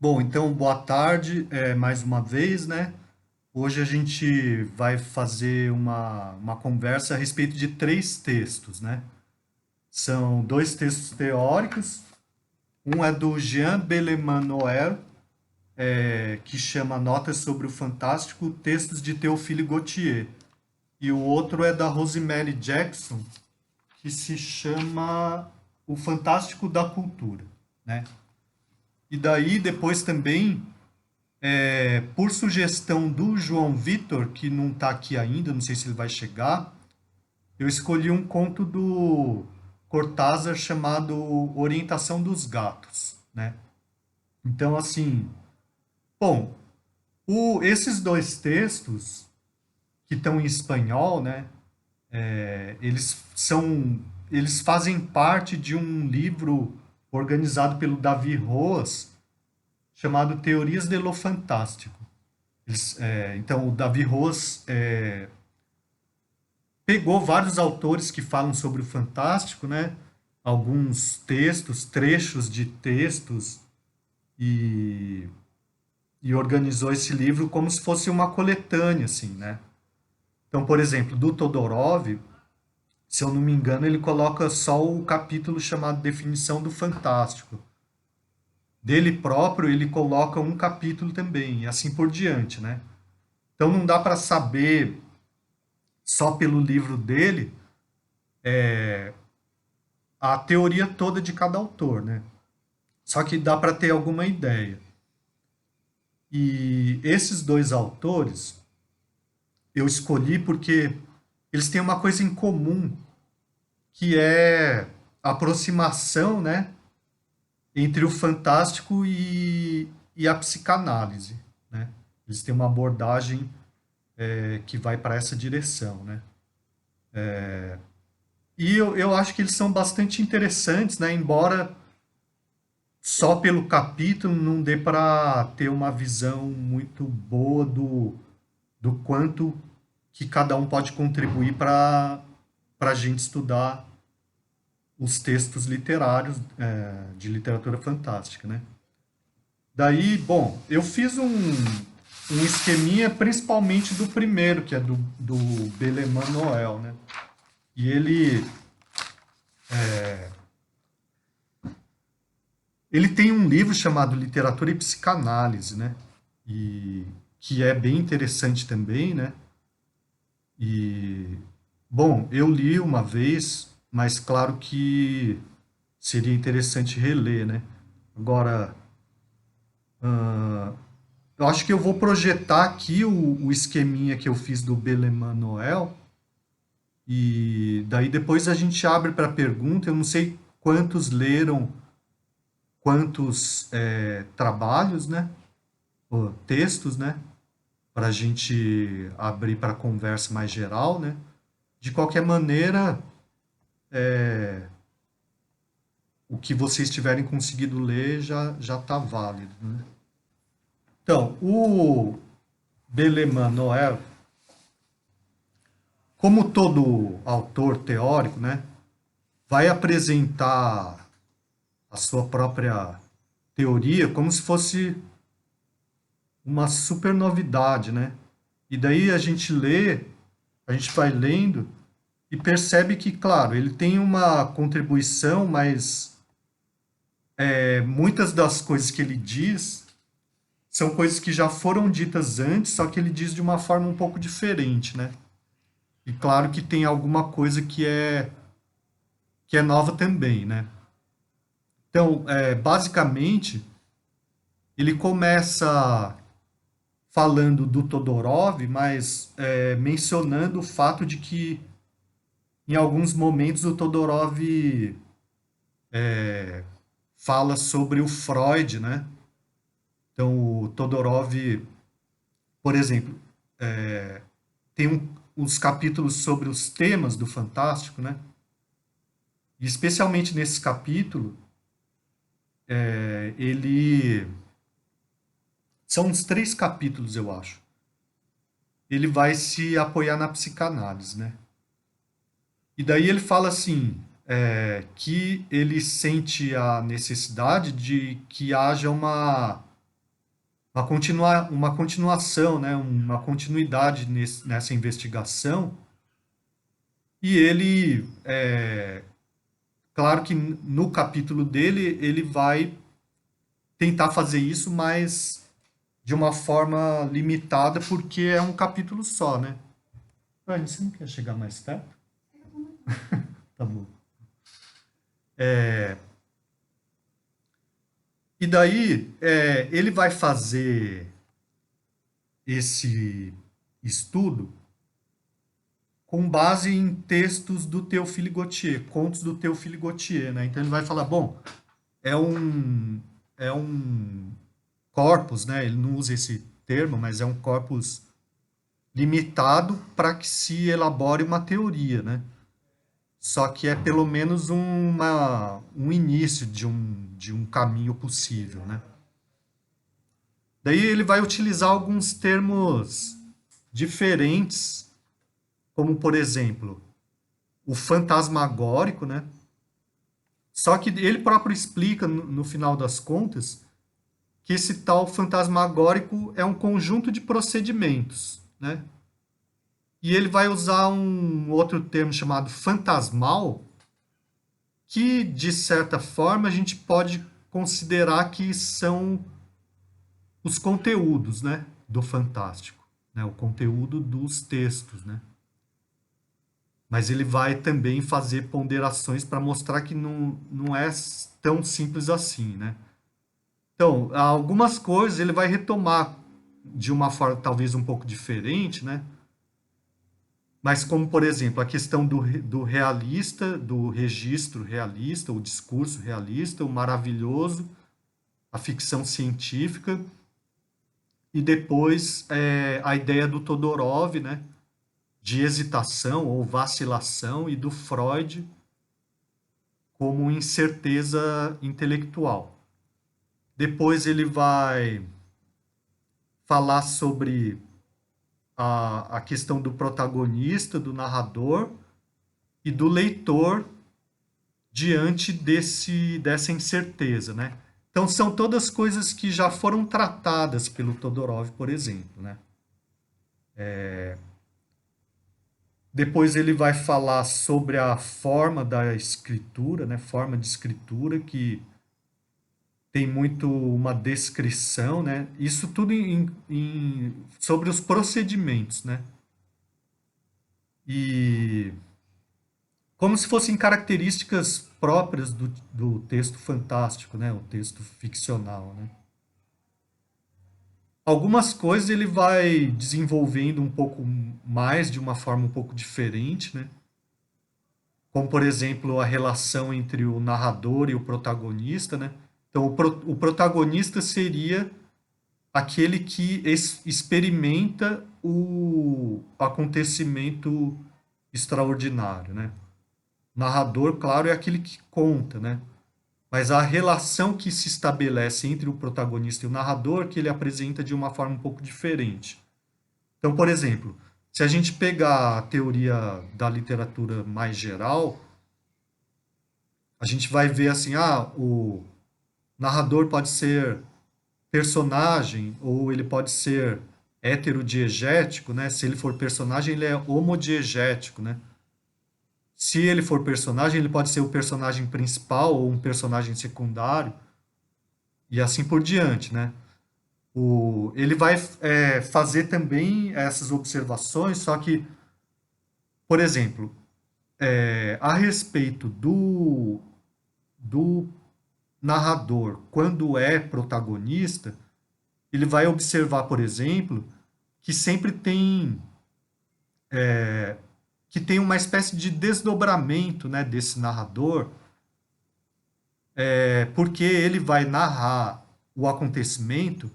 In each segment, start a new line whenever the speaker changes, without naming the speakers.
Bom, então boa tarde, mais uma vez, né? Hoje a gente vai fazer uma conversa a respeito de três textos, né? São dois textos teóricos. Um é do Jean Bellemanoel, que chama Notas sobre o Fantástico, Textos de Théophile Gautier. E o outro é da Rosemary Jackson, que se chama O Fantástico da Cultura, né? E daí, depois também, por sugestão do João Vitor, que não está aqui ainda, não sei se ele vai chegar, eu escolhi um conto do Cortázar chamado Orientação dos Gatos, né? Então, assim, bom, esses dois textos que estão em espanhol, né? Eles fazem parte de um livro organizado pelo Davi Roas chamado Teorias de lo Fantástico. Então, o Davi Roas pegou vários autores que falam sobre o fantástico, né? Alguns textos, trechos de textos, e, e organizou esse livro como se fosse uma coletânea, assim, né? Então, por exemplo, do Todorov, se eu não me engano, ele coloca só o capítulo chamado Definição do Fantástico. Dele próprio, ele coloca um capítulo também, e assim por diante, né? Então, não dá para saber só pelo livro dele a teoria toda de cada autor, né? Só que dá para ter alguma ideia. E esses dois autores eu escolhi porque eles têm uma coisa em comum, que é a aproximação, né, entre o fantástico e a psicanálise, né? Eles têm uma abordagem que vai para essa direção, né? E eu acho que eles são bastante interessantes, né? Embora só pelo capítulo não dê para ter uma visão muito boa do quanto que cada um pode contribuir para a gente estudar os textos literários de literatura fantástica, né? Daí, bom, eu fiz um esqueminha principalmente do primeiro, que é do Beleman Noel, né? E ele tem um livro chamado Literatura e Psicanálise, né? E que é bem interessante também, né? E, bom, eu li uma vez, mas claro que seria interessante reler, né? Agora, eu acho que eu vou projetar aqui o esqueminha que eu fiz do Beleman Noel, e daí depois a gente abre para pergunta. Eu não sei quantos leram, quantos trabalhos, né? Ou textos, né? Para a gente abrir para conversa mais geral, né? De qualquer maneira, o que vocês tiverem conseguido ler já está válido, né? Então, o Beleman Noel, como todo autor teórico, né, vai apresentar a sua própria teoria como se fosse uma super novidade, né? E daí a gente lê, a gente vai lendo e percebe que, claro, ele tem uma contribuição, mas muitas das coisas que ele diz são coisas que já foram ditas antes, só que ele diz de uma forma um pouco diferente, né? E claro que tem alguma coisa que é nova também, né? Então, basicamente, ele começa falando do Todorov, mas mencionando o fato de que em alguns momentos o Todorov fala sobre o Freud, né? Então, o Todorov, por exemplo, tem uns capítulos sobre os temas do Fantástico, né? E especialmente nesse capítulo, ele são uns três capítulos, eu acho. Ele vai se apoiar na psicanálise, né? E daí ele fala assim, que ele sente a necessidade de que haja uma uma continuação, né? Uma continuidade nessa investigação. E ele, claro que no capítulo dele, ele vai tentar fazer isso, mas de uma forma limitada, porque é um capítulo só, né? Rani, você não quer chegar mais perto? Tá bom. E daí, ele vai fazer esse estudo com base em textos do Théophile Gautier, contos do Théophile Gautier, né? Então ele vai falar, bom, é um é um corpus, né? Ele não usa esse termo, mas é um corpus limitado para que se elabore uma teoria, né? Só que é pelo menos um início de um caminho possível, né? Daí ele vai utilizar alguns termos diferentes, como por exemplo, o fantasmagórico, né? Só que ele próprio explica no final das contas que esse tal fantasmagórico é um conjunto de procedimentos, né? E ele vai usar um outro termo chamado fantasmal, que de certa forma a gente pode considerar que são os conteúdos, né, do fantástico, né, o conteúdo dos textos, né? Mas ele vai também fazer ponderações para mostrar que não é tão simples assim, né? Então, algumas coisas ele vai retomar de uma forma talvez um pouco diferente, né? Mas como, por exemplo, a questão do realista, do registro realista, o discurso realista, o maravilhoso, a ficção científica, e depois a ideia do Todorov, né? De hesitação ou vacilação, e do Freud como incerteza intelectual. Depois ele vai falar sobre a questão do protagonista, do narrador e do leitor diante dessa incerteza, né? Então são todas coisas que já foram tratadas pelo Todorov, por exemplo, né? Depois ele vai falar sobre a forma da escritura, né? Forma de escritura que tem muito uma descrição, né? Isso tudo sobre os procedimentos, né? E como se fossem características próprias do texto fantástico, né? O texto ficcional, né? Algumas coisas ele vai desenvolvendo um pouco mais, de uma forma um pouco diferente, né? Como, por exemplo, a relação entre o narrador e o protagonista, né? Então, o protagonista seria aquele que experimenta o acontecimento extraordinário, né? O narrador, claro, é aquele que conta, né? Mas a relação que se estabelece entre o protagonista e o narrador que ele apresenta de uma forma um pouco diferente. Então, por exemplo, se a gente pegar a teoria da literatura mais geral, a gente vai ver assim, o narrador pode ser personagem ou ele pode ser heterodiegético, né? Se ele for personagem, ele é homodiegético, né? Se ele for personagem, ele pode ser o personagem principal ou um personagem secundário e assim por diante, né? Ele vai fazer também essas observações, só que, por exemplo, a respeito do narrador, quando é protagonista, ele vai observar, por exemplo, que sempre tem uma espécie de desdobramento, né, desse narrador, porque ele vai narrar o acontecimento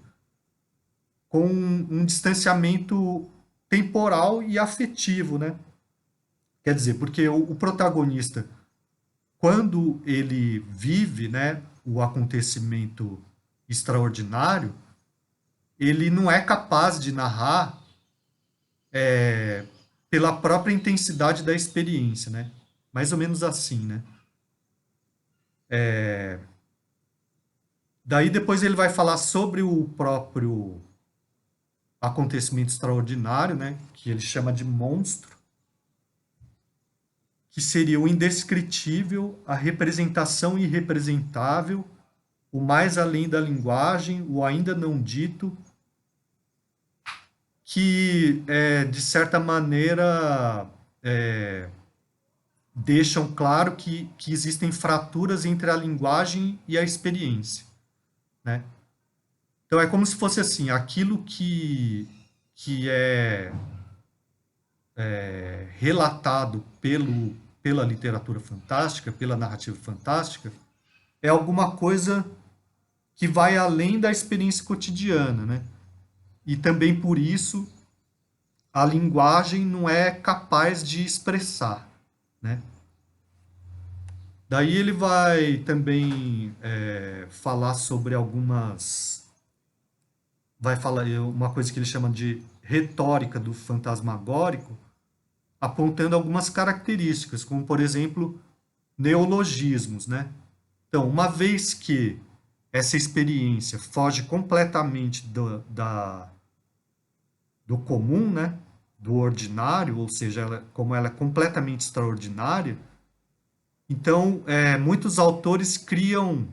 com um distanciamento temporal e afetivo, né? Quer dizer, porque o protagonista, quando ele vive, né, o acontecimento extraordinário, ele não é capaz de narrar pela própria intensidade da experiência, né? Mais ou menos assim, né? Daí depois ele vai falar sobre o próprio acontecimento extraordinário, né, que ele chama de monstro, que seria o indescritível, a representação irrepresentável, o mais além da linguagem, o ainda não dito, que, de certa maneira, deixam claro que existem fraturas entre a linguagem e a experiência, né? Então é como se fosse assim, aquilo que é relatado pela literatura fantástica, pela narrativa fantástica, é alguma coisa que vai além da experiência cotidiana, né? E também por isso a linguagem não é capaz de expressar, né? Daí ele vai também falar sobre vai falar uma coisa que ele chama de retórica do fantasmagórico, apontando algumas características, como por exemplo neologismos, né? Então, uma vez que essa experiência foge completamente do comum, né? Do ordinário, ou seja, como ela é completamente extraordinária, então muitos autores criam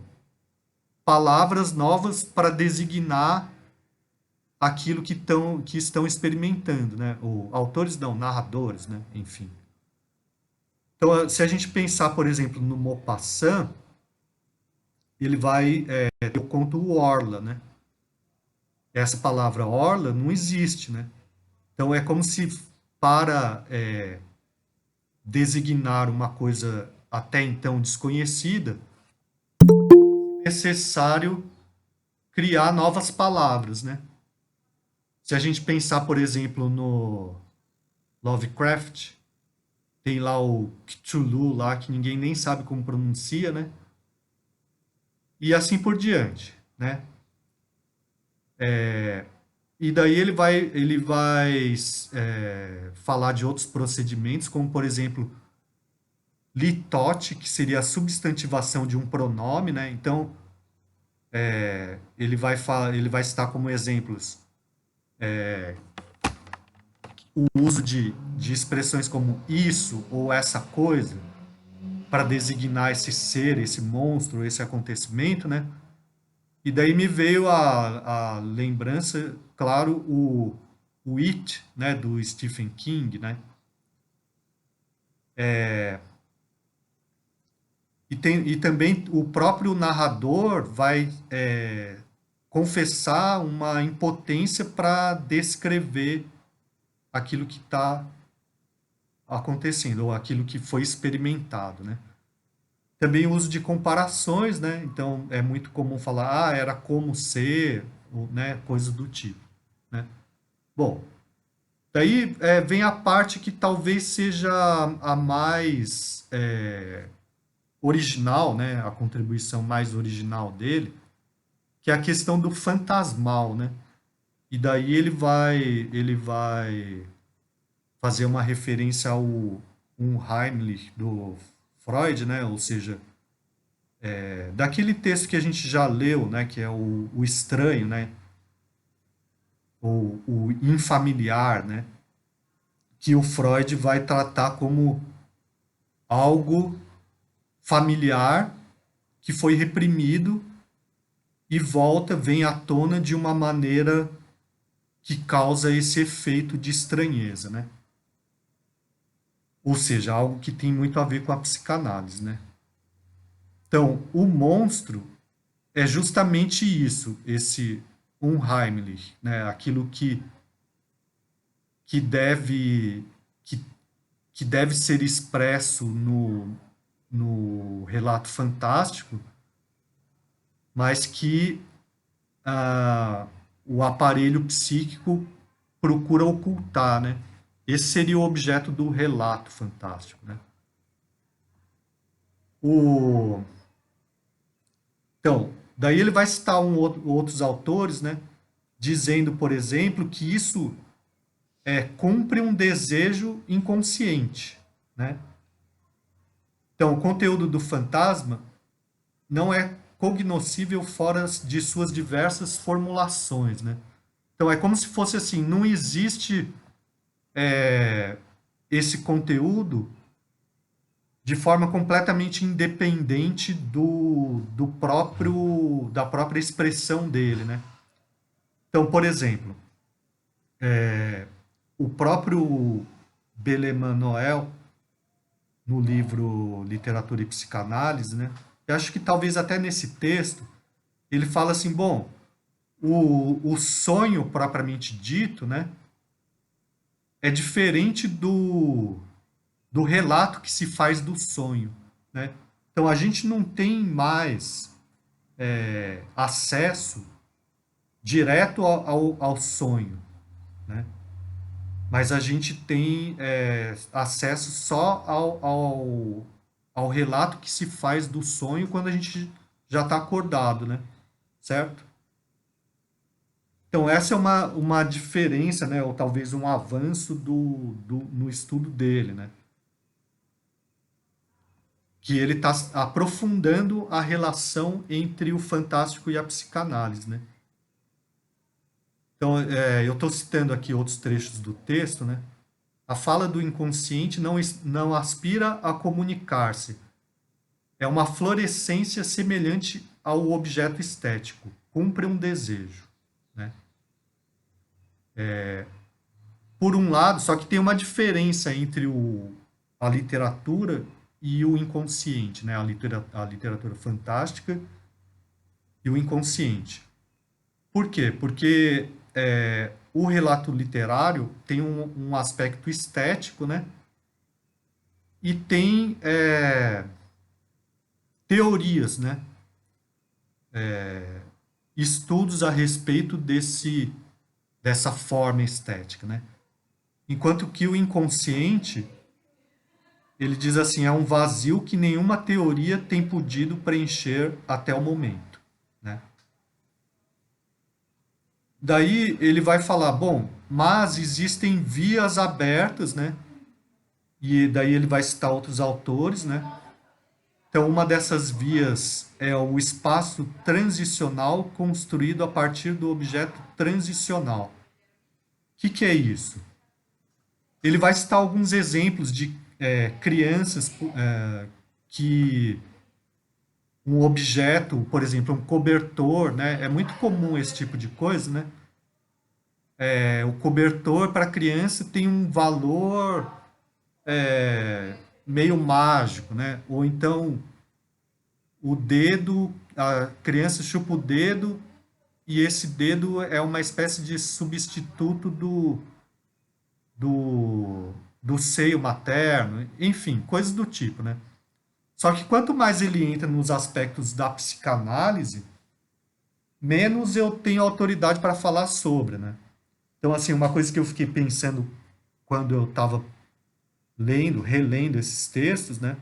palavras novas para designar aquilo que estão experimentando, né? Ou autores não, narradores, né? Enfim. Então, se a gente pensar, por exemplo, no Maupassant, ele vai eu conto o orla, né? Essa palavra orla não existe, né? Então é como se para designar uma coisa até então desconhecida, é necessário criar novas palavras, né? Se a gente pensar, por exemplo, no Lovecraft, tem lá o Cthulhu lá que ninguém nem sabe como pronuncia, né? E assim por diante, né? E daí ele vai falar de outros procedimentos, como por exemplo, litote, que seria a substantivação de um pronome, né? Então, ele vai citar como exemplos o uso de expressões como isso ou essa coisa para designar esse ser, esse monstro, esse acontecimento, né? E daí me veio a lembrança, claro, o It, né, do Stephen King, né? E também o próprio narrador vai confessar uma impotência para descrever aquilo que está acontecendo, ou aquilo que foi experimentado, né? Também o uso de comparações, né? Então é muito comum falar, era como ser, ou, né? Coisas do tipo, né? Bom, daí vem a parte que talvez seja a mais original, né? A contribuição mais original dele, que é a questão do fantasmal, né? E daí ele vai fazer uma referência ao Unheimlich do Freud, né? Ou seja, daquele texto que a gente já leu, né? Que é o estranho, né? Ou o infamiliar, né? Que o Freud vai tratar como algo familiar que foi reprimido e volta, vem à tona de uma maneira que causa esse efeito de estranheza, né? Ou seja, algo que tem muito a ver com a psicanálise, né? Então, o monstro é justamente isso, esse Unheimlich, né? Aquilo que deve que, que deve ser expresso no relato fantástico, mas que o aparelho psíquico procura ocultar, né? Esse seria o objeto do relato fantástico, né? O, então, daí ele vai citar outros autores, né? Dizendo, por exemplo, que isso cumpre um desejo inconsciente, né? Então, o conteúdo do fantasma não é cognoscível fora de suas diversas formulações, né? Então é como se fosse assim, não existe esse conteúdo de forma completamente independente da própria expressão dele, né? Então, por exemplo, o próprio Beleman Noel, no livro Literatura e Psicanálise, né? Eu acho que talvez até nesse texto ele fala assim, bom, o sonho propriamente dito, né, é diferente do relato que se faz do sonho, né? Então a gente não tem mais acesso direto ao sonho, né? Mas a gente tem acesso só ao relato que se faz do sonho quando a gente já está acordado, né? Certo? Então, essa é uma diferença, né? Ou talvez um avanço no estudo dele, né? Que ele está aprofundando a relação entre o fantástico e a psicanálise, né? Então, eu estou citando aqui outros trechos do texto, né? A fala do inconsciente não aspira a comunicar-se. É uma florescência semelhante ao objeto estético. Cumpre um desejo, né? Por um lado, só que tem uma diferença entre a literatura e o inconsciente, né? A literatura fantástica e o inconsciente. Por quê? Porque o relato literário tem um aspecto estético, né? E tem teorias, né? Estudos a respeito dessa forma estética, né? Enquanto que o inconsciente, ele diz assim, é um vazio que nenhuma teoria tem podido preencher até o momento, né? Daí ele vai falar, bom, mas existem vias abertas, né? E daí ele vai citar outros autores, né? Então, uma dessas vias é o espaço transicional construído a partir do objeto transicional. O que é isso? Ele vai citar alguns exemplos de crianças que um objeto, por exemplo, um cobertor, né? É muito comum esse tipo de coisa, né? O cobertor para a criança tem um valor meio mágico, né? Ou então o dedo, a criança chupa o dedo e esse dedo é uma espécie de substituto do seio materno, enfim, coisas do tipo, né? Só que quanto mais ele entra nos aspectos da psicanálise, menos eu tenho autoridade para falar sobre, né? Então, assim, uma coisa que eu fiquei pensando quando eu estava relendo esses textos, né?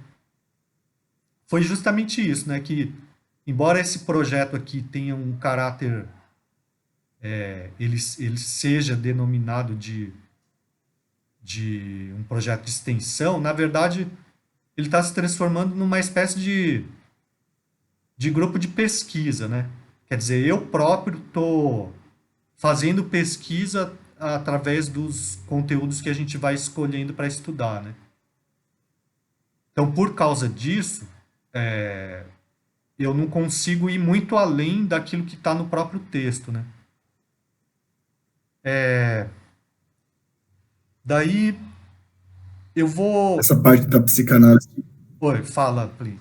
Foi justamente isso, né? Que, embora esse projeto aqui tenha um caráter, ele seja denominado de um projeto de extensão, na verdade, ele está se transformando numa espécie de grupo de pesquisa, né? Quer dizer, eu próprio estou fazendo pesquisa através dos conteúdos que a gente vai escolhendo para estudar, né? Então, por causa disso, eu não consigo ir muito além daquilo que está no próprio texto, né? Daí eu vou.
Essa parte da psicanálise,
Oi, fala, Pli.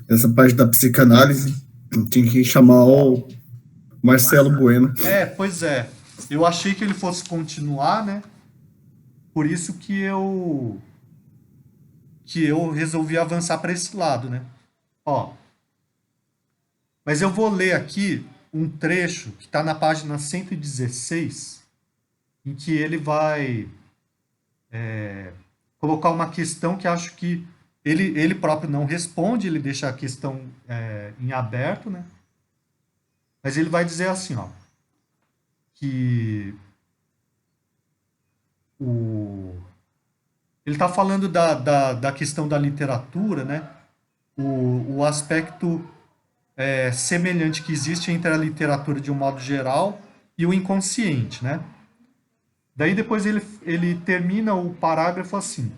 essa parte da psicanálise, tinha que chamar o Marcelo Bueno.
Pois é. Eu achei que ele fosse continuar, né? Por isso que eu resolvi avançar para esse lado, né? Ó, mas eu vou ler aqui um trecho que está na página 116, em que ele vai colocar uma questão que acho que ele próprio não responde, ele deixa a questão em aberto, né? Mas ele vai dizer assim, ó, que o, ele está falando da questão da literatura, né? o aspecto semelhante que existe entre a literatura de um modo geral e o inconsciente, né? Daí depois ele termina o parágrafo assim: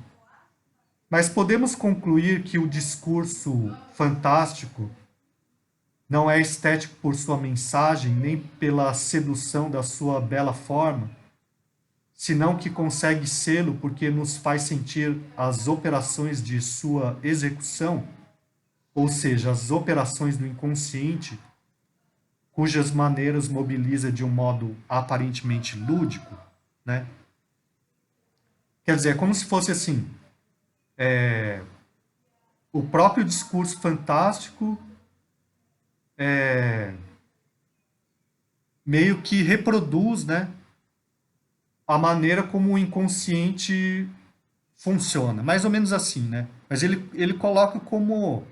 mas podemos concluir que o discurso fantástico não é estético por sua mensagem, nem pela sedução da sua bela forma, senão que consegue sê-lo porque nos faz sentir as operações de sua execução, ou seja, as operações do inconsciente, cujas maneiras mobiliza de um modo aparentemente lúdico, né? Quer dizer, é como se fosse assim, o próprio discurso fantástico meio que reproduz, né, a maneira como o inconsciente funciona, mais ou menos assim, né? Mas ele coloca como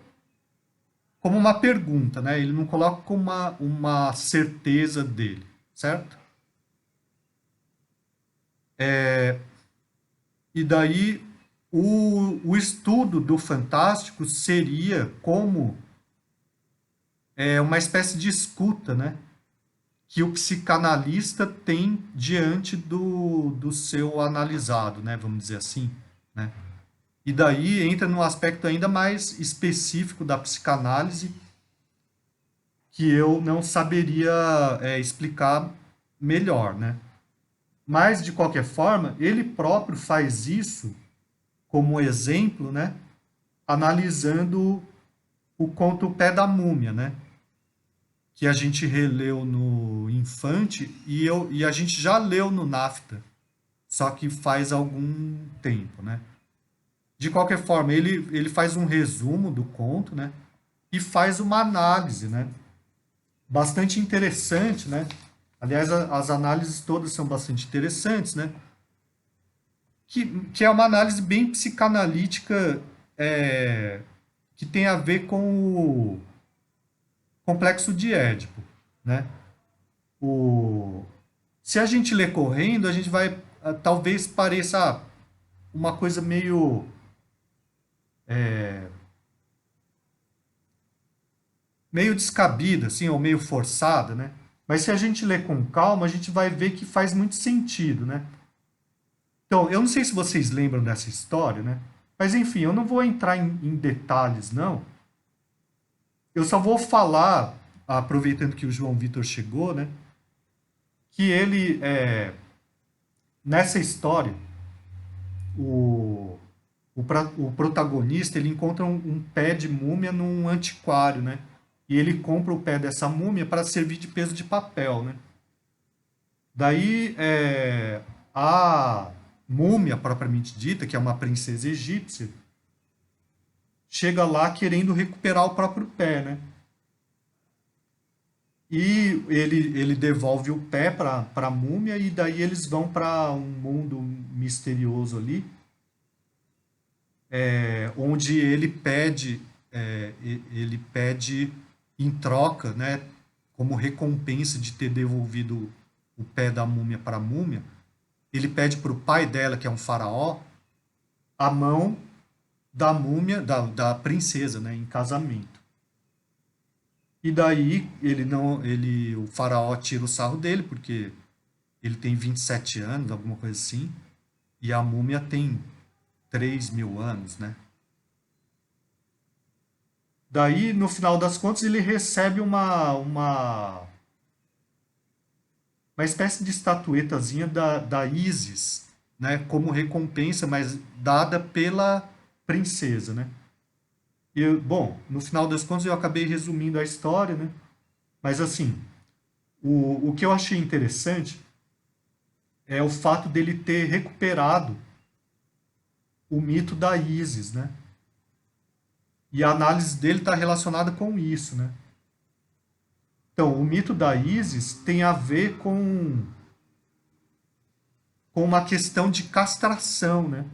uma pergunta, né? Ele não coloca como uma certeza dele, certo? E daí o estudo do fantástico seria como uma espécie de escuta, né? Que o psicanalista tem diante do seu analisado, né? Vamos dizer assim, né? E daí entra num aspecto ainda mais específico da psicanálise que eu não saberia explicar melhor, né? Mas, de qualquer forma, ele próprio faz isso como exemplo, né? Analisando o conto O Pé da Múmia, né? Que a gente releu no Infante e a gente já leu no NAFTA, só que faz algum tempo, né? De qualquer forma, ele faz um resumo do conto, né? E faz uma análise, né? Bastante interessante, né? Aliás, as análises todas são bastante interessantes, né? Que é uma análise bem psicanalítica, que tem a ver com o complexo de Édipo, né? O, se a gente ler correndo, a gente vai, talvez pareça uma coisa meio descabida, assim, ou meio forçada, né? Mas se a gente ler com calma, a gente vai ver que faz muito sentido, né? Então, eu não sei se vocês lembram dessa história, né? Mas enfim, eu não vou entrar em detalhes, não. Eu só vou falar, aproveitando que o João Vitor chegou, né? Que ele, nessa história, o, o protagonista, ele encontra um pé de múmia num antiquário, né? E ele compra o pé dessa múmia para servir de peso de papel, né? Daí, a múmia propriamente dita, que é uma princesa egípcia, chega lá querendo recuperar o próprio pé, né? E ele devolve o pé para a múmia e daí eles vão para um mundo misterioso ali, onde ele pede em troca, né, como recompensa de ter devolvido o pé da múmia para a múmia, ele pede para o pai dela, que é um faraó, a mão da múmia, da princesa, né, em casamento. E daí o faraó tira o sarro dele, porque ele tem 27 anos, alguma coisa assim, e a múmia tem 3.000 anos, né? Daí, no final das contas, ele recebe uma espécie de estatuetazinha da Isis, né? Como recompensa, mas dada pela princesa, né? E, bom, no final das contas eu acabei resumindo a história, né? Mas assim, o que eu achei interessante é o fato dele ter recuperado o mito da Isis, né? E a análise dele está relacionada com isso, né? Então, o mito da Isis tem a ver com uma questão de castração, né?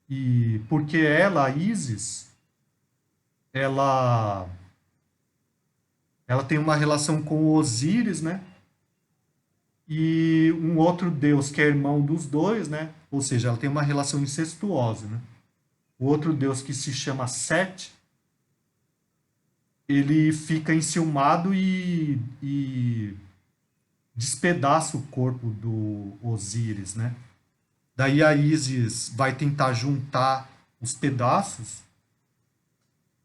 E porque ela, a Isis, ela, ela tem uma relação com Osíris, né? E um outro deus que é irmão dos dois, né? Ou seja, ela tem uma relação incestuosa, né? o outro deus que se chama Set, ele fica enciumado e despedaça o corpo do Osíris, né? Daí a Ísis vai tentar juntar os pedaços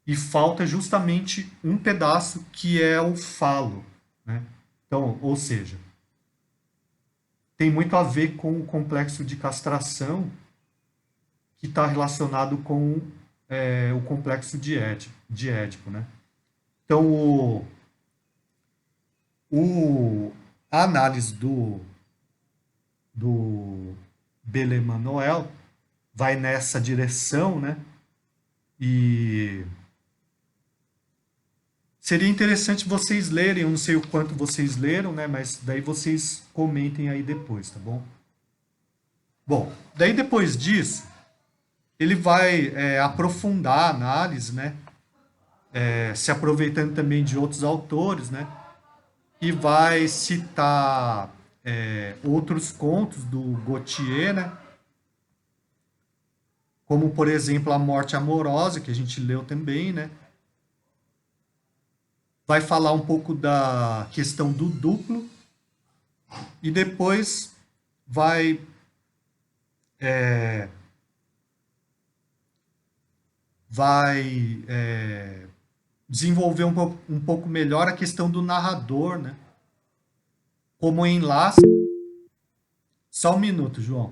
e falta justamente um pedaço que é o falo, né? Então, ou seja, tem muito a ver com o complexo de castração que está relacionado com o complexo de Édipo, né? Então, a análise do Belemanuel vai nessa direção, né? E seria interessante vocês lerem, eu não sei o quanto vocês leram, né? Mas daí vocês comentem aí depois, tá bom? Bom, daí depois disso, ele vai aprofundar a análise, né? Se aproveitando também de outros autores, né? E vai citar outros contos do Gautier, né? Como, por exemplo, A Morte Amorosa, que a gente leu também, né? Vai falar um pouco da questão do duplo e depois vai desenvolver um pouco melhor a questão do narrador, né? Como enlace. Só um minuto, João.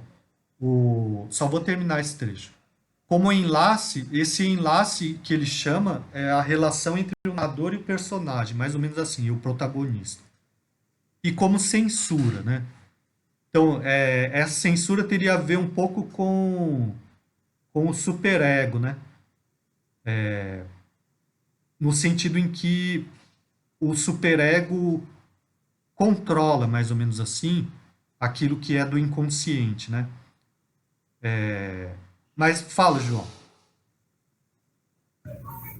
Só vou terminar esse trecho. Como enlace, esse enlace que ele chama é a relação entre o narrador e o personagem, mais ou menos assim, e o protagonista. E como censura, né? Então, essa censura teria a ver um pouco com o superego, né? No sentido em que o superego controla, mais ou menos assim, aquilo que é do inconsciente, né? Mas fala, João.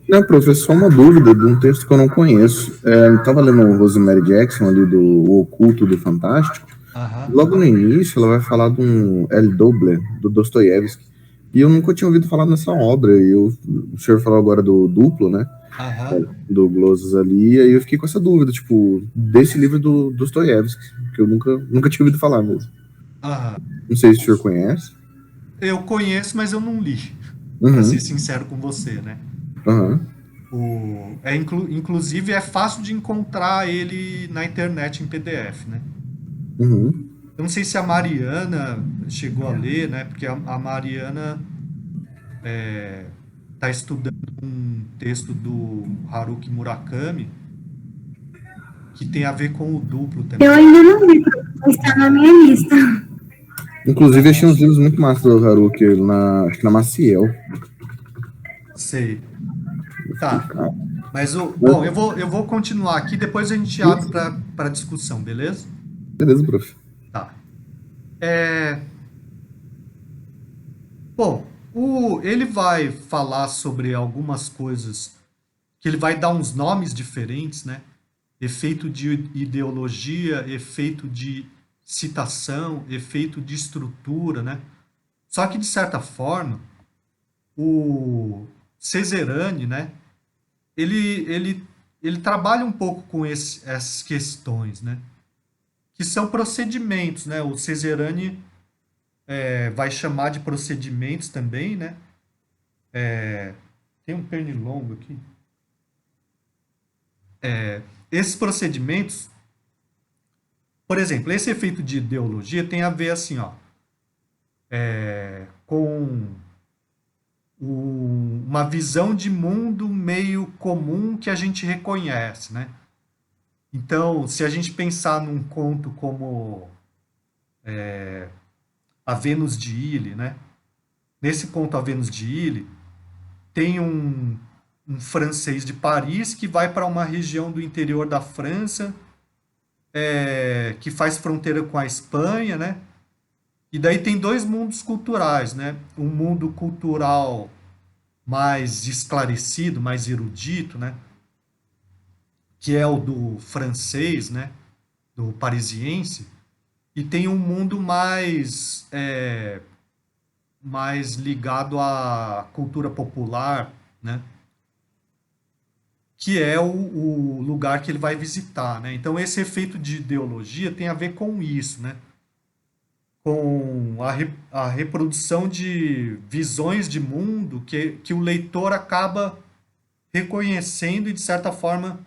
Não, professor, só uma dúvida de um texto que eu não conheço. Eu estava lendo o Rosemary Jackson ali do O Oculto do Fantástico.
Aham,
Logo no início, ela vai falar de um El Doble, do Dostoiévski. E eu nunca tinha ouvido falar nessa obra. E o senhor falou agora do duplo, né?
aham,
Do Glossos ali. E aí eu fiquei com essa dúvida, tipo, desse livro do Dostoiévski, que eu nunca tinha ouvido falar mesmo.
aham.
Não sei se o senhor conhece.
Eu conheço, mas eu não li, para ser
Uhum,
sincero com você, né?
aham,
Inclusive é fácil de encontrar ele na internet em PDF, né?
uhum.
Eu não sei se a Mariana chegou a ler, né? Porque a Mariana está estudando um texto do Haruki Murakami que tem a ver com o duplo
Eu
também.
ainda não vi, mas está na minha lista.
Inclusive, achei uns livros muito massas do Haruki, acho que na Maciel.
Sei.
Eu fiquei,
Tá.
cara.
Mas
Mas,
bom, eu vou continuar aqui, depois a gente abre para discussão, beleza?
beleza, prof.
Tá. É, bom, ele vai falar sobre algumas coisas que ele vai dar uns nomes diferentes, né? Efeito de ideologia, efeito de citação, efeito de estrutura, né? Só que, de certa forma, o Cesarani, né? Ele trabalha um pouco com essas questões, né? Que são procedimentos, né? O Cesarani vai chamar de procedimentos também, né? Tem um pernilongo aqui. Esses procedimentos, por exemplo, esse efeito de ideologia tem a ver assim, ó, com uma visão de mundo meio comum que a gente reconhece, né? Então, se a gente pensar num conto como A Vênus de Ile, né? Nesse conto A Vênus de Ile, tem um francês de Paris que vai para uma região do interior da França, que faz fronteira com a Espanha, né? E daí tem dois mundos culturais, né? Um mundo cultural mais esclarecido, mais erudito, né? Que é o do francês, né? Do parisiense. E tem um mundo mais mais ligado à cultura popular, né? Que é o lugar que ele vai visitar, né? Então esse efeito de ideologia tem a ver com isso, né? Com a reprodução de visões de mundo que o leitor acaba reconhecendo e, de certa forma,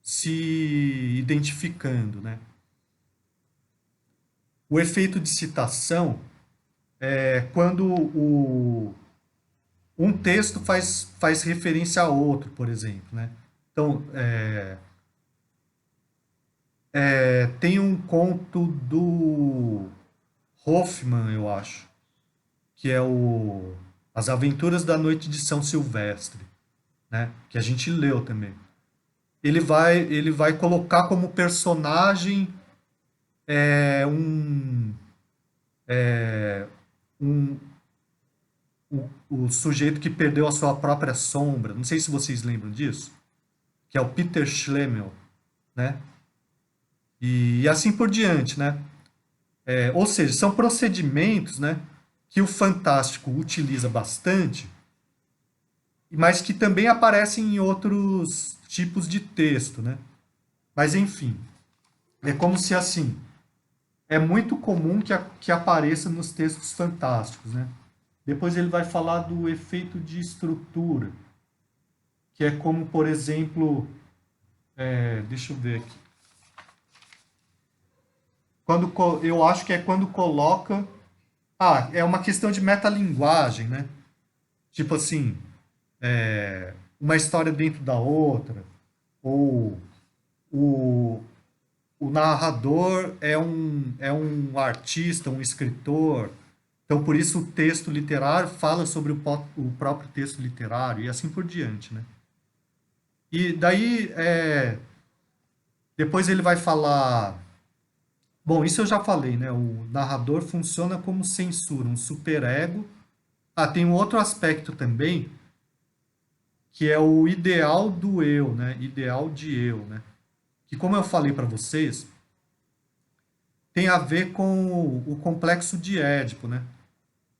se identificando, né? O efeito de citação é quando um texto faz referência a outro, por exemplo, né? Então, tem um conto do Hoffmann, eu acho, que é o As Aventuras da Noite de São Silvestre, né? Que a gente leu também. Ele vai colocar como personagem é, um, um, o sujeito que perdeu a sua própria sombra. Não sei se vocês lembram disso, que é o Peter Schlemel, né? E assim por diante, né? Ou seja, são procedimentos, né, que o Fantástico utiliza bastante, mas que também aparecem em outros tipos de texto, né? Mas enfim, é como se assim, é muito comum que apareça nos textos fantásticos, né? Depois ele vai falar do efeito de estrutura, que é como, por exemplo, deixa eu ver aqui. Eu acho que é quando coloca. Ah, é uma questão de metalinguagem, né? Tipo assim, uma história dentro da outra, ou o, o narrador é um artista, um escritor, então por isso o texto literário fala sobre o próprio texto literário e assim por diante, né? E daí, depois ele vai falar. Bom, isso eu já falei, né? O narrador funciona como censura, um superego. Ah, tem um outro aspecto também, que é o ideal do eu, né? Ideal de eu, né? Que como eu falei para vocês, tem a ver com o complexo de Édipo, né?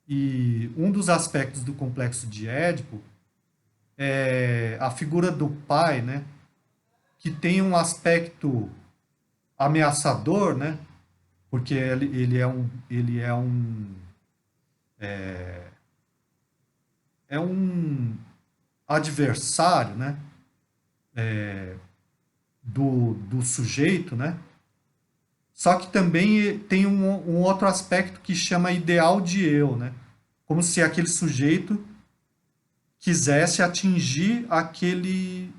E um dos aspectos do complexo de Édipo é a figura do pai, né? Que tem um aspecto ameaçador, né? Porque ele é um adversário, né? Do sujeito, né? Só que também tem um outro aspecto que chama ideal de eu, né? Como se aquele sujeito quisesse atingir aquele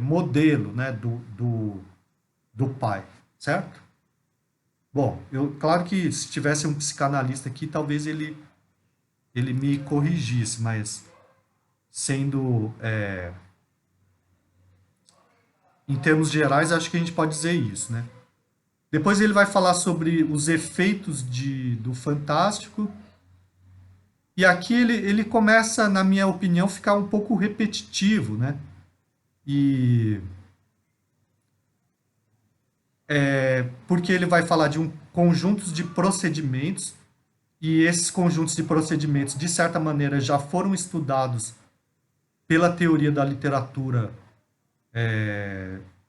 modelo, né, do pai, certo? Bom, claro que se tivesse um psicanalista aqui, talvez ele me corrigisse, mas sendo, em termos gerais, acho que a gente pode dizer isso, né? Depois ele vai falar sobre os efeitos do fantástico. E aqui ele começa, na minha opinião, ficar um pouco repetitivo, né? E porque ele vai falar de conjuntos de procedimentos, e esses conjuntos de procedimentos, de certa maneira, já foram estudados pela teoria da literatura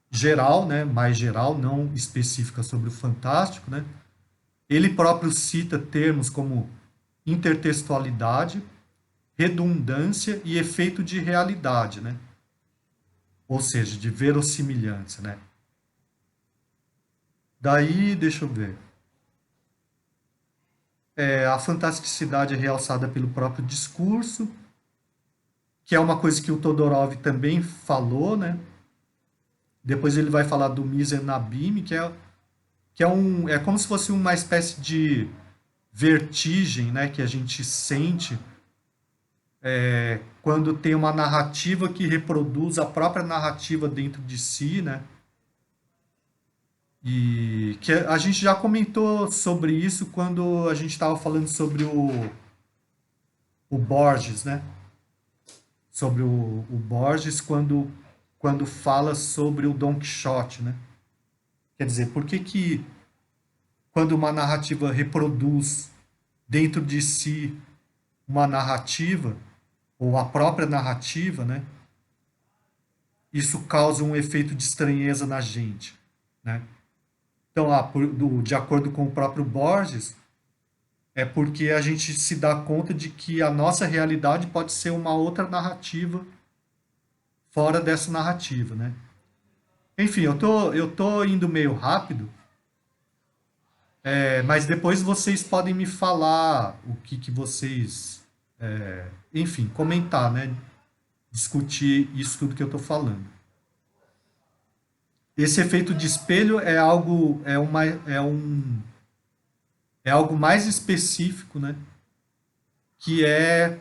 geral, né? Mais geral, não específica sobre o fantástico, né? Ele próprio cita termos como intertextualidade, redundância e efeito de realidade, né? Ou seja, de verossimilhança, né? Daí, deixa eu ver. A fantasticidade é realçada pelo próprio discurso, que é uma coisa que o Todorov também falou, né? Depois ele vai falar do Mizanabim, que é como se fosse uma espécie de vertigem, né, que a gente sente quando tem uma narrativa que reproduz a própria narrativa dentro de si, né? E que a gente já comentou sobre isso quando a gente estava falando sobre o Borges, né? Sobre o Borges quando fala sobre o Don Quixote, né? Quer dizer, por que quando uma narrativa reproduz dentro de si uma narrativa, ou a própria narrativa, né? Isso causa um efeito de estranheza na gente, né? Então, de acordo com o próprio Borges, é porque a gente se dá conta de que a nossa realidade pode ser uma outra narrativa fora dessa narrativa, né? Enfim, eu tô indo meio rápido, mas depois vocês podem me falar o que vocês, enfim, comentar, né? Discutir isso tudo que eu tô falando. Esse efeito de espelho é algo mais específico, né? Que é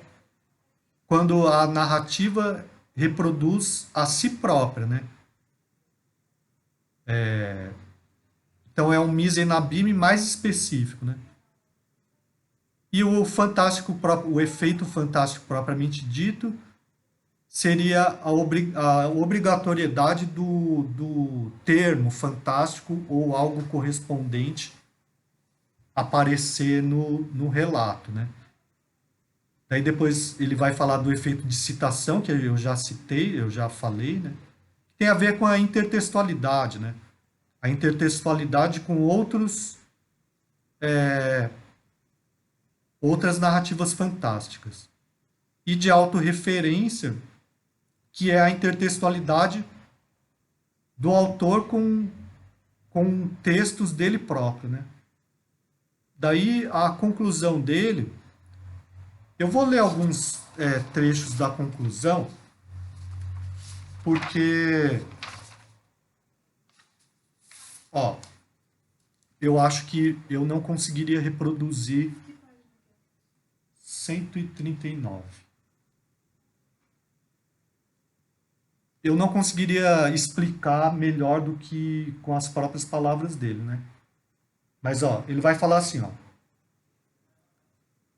quando a narrativa reproduz a si própria, né? Então é um Misenabime mais específico, né? E o efeito fantástico propriamente dito seria a obrigatoriedade do termo fantástico ou algo correspondente aparecer no relato, né? Daí depois ele vai falar do efeito de citação, que eu já citei, eu já falei, né? Tem a ver com a intertextualidade, né? A intertextualidade com outras narrativas fantásticas. E de autorreferência, que é a intertextualidade do autor com textos dele próprio, né? Daí a conclusão dele, eu vou ler alguns trechos da conclusão, porque, ó, eu acho que eu não conseguiria reproduzir 139. Eu não conseguiria explicar melhor do que com as próprias palavras dele, né? Mas, ó, ele vai falar assim, ó.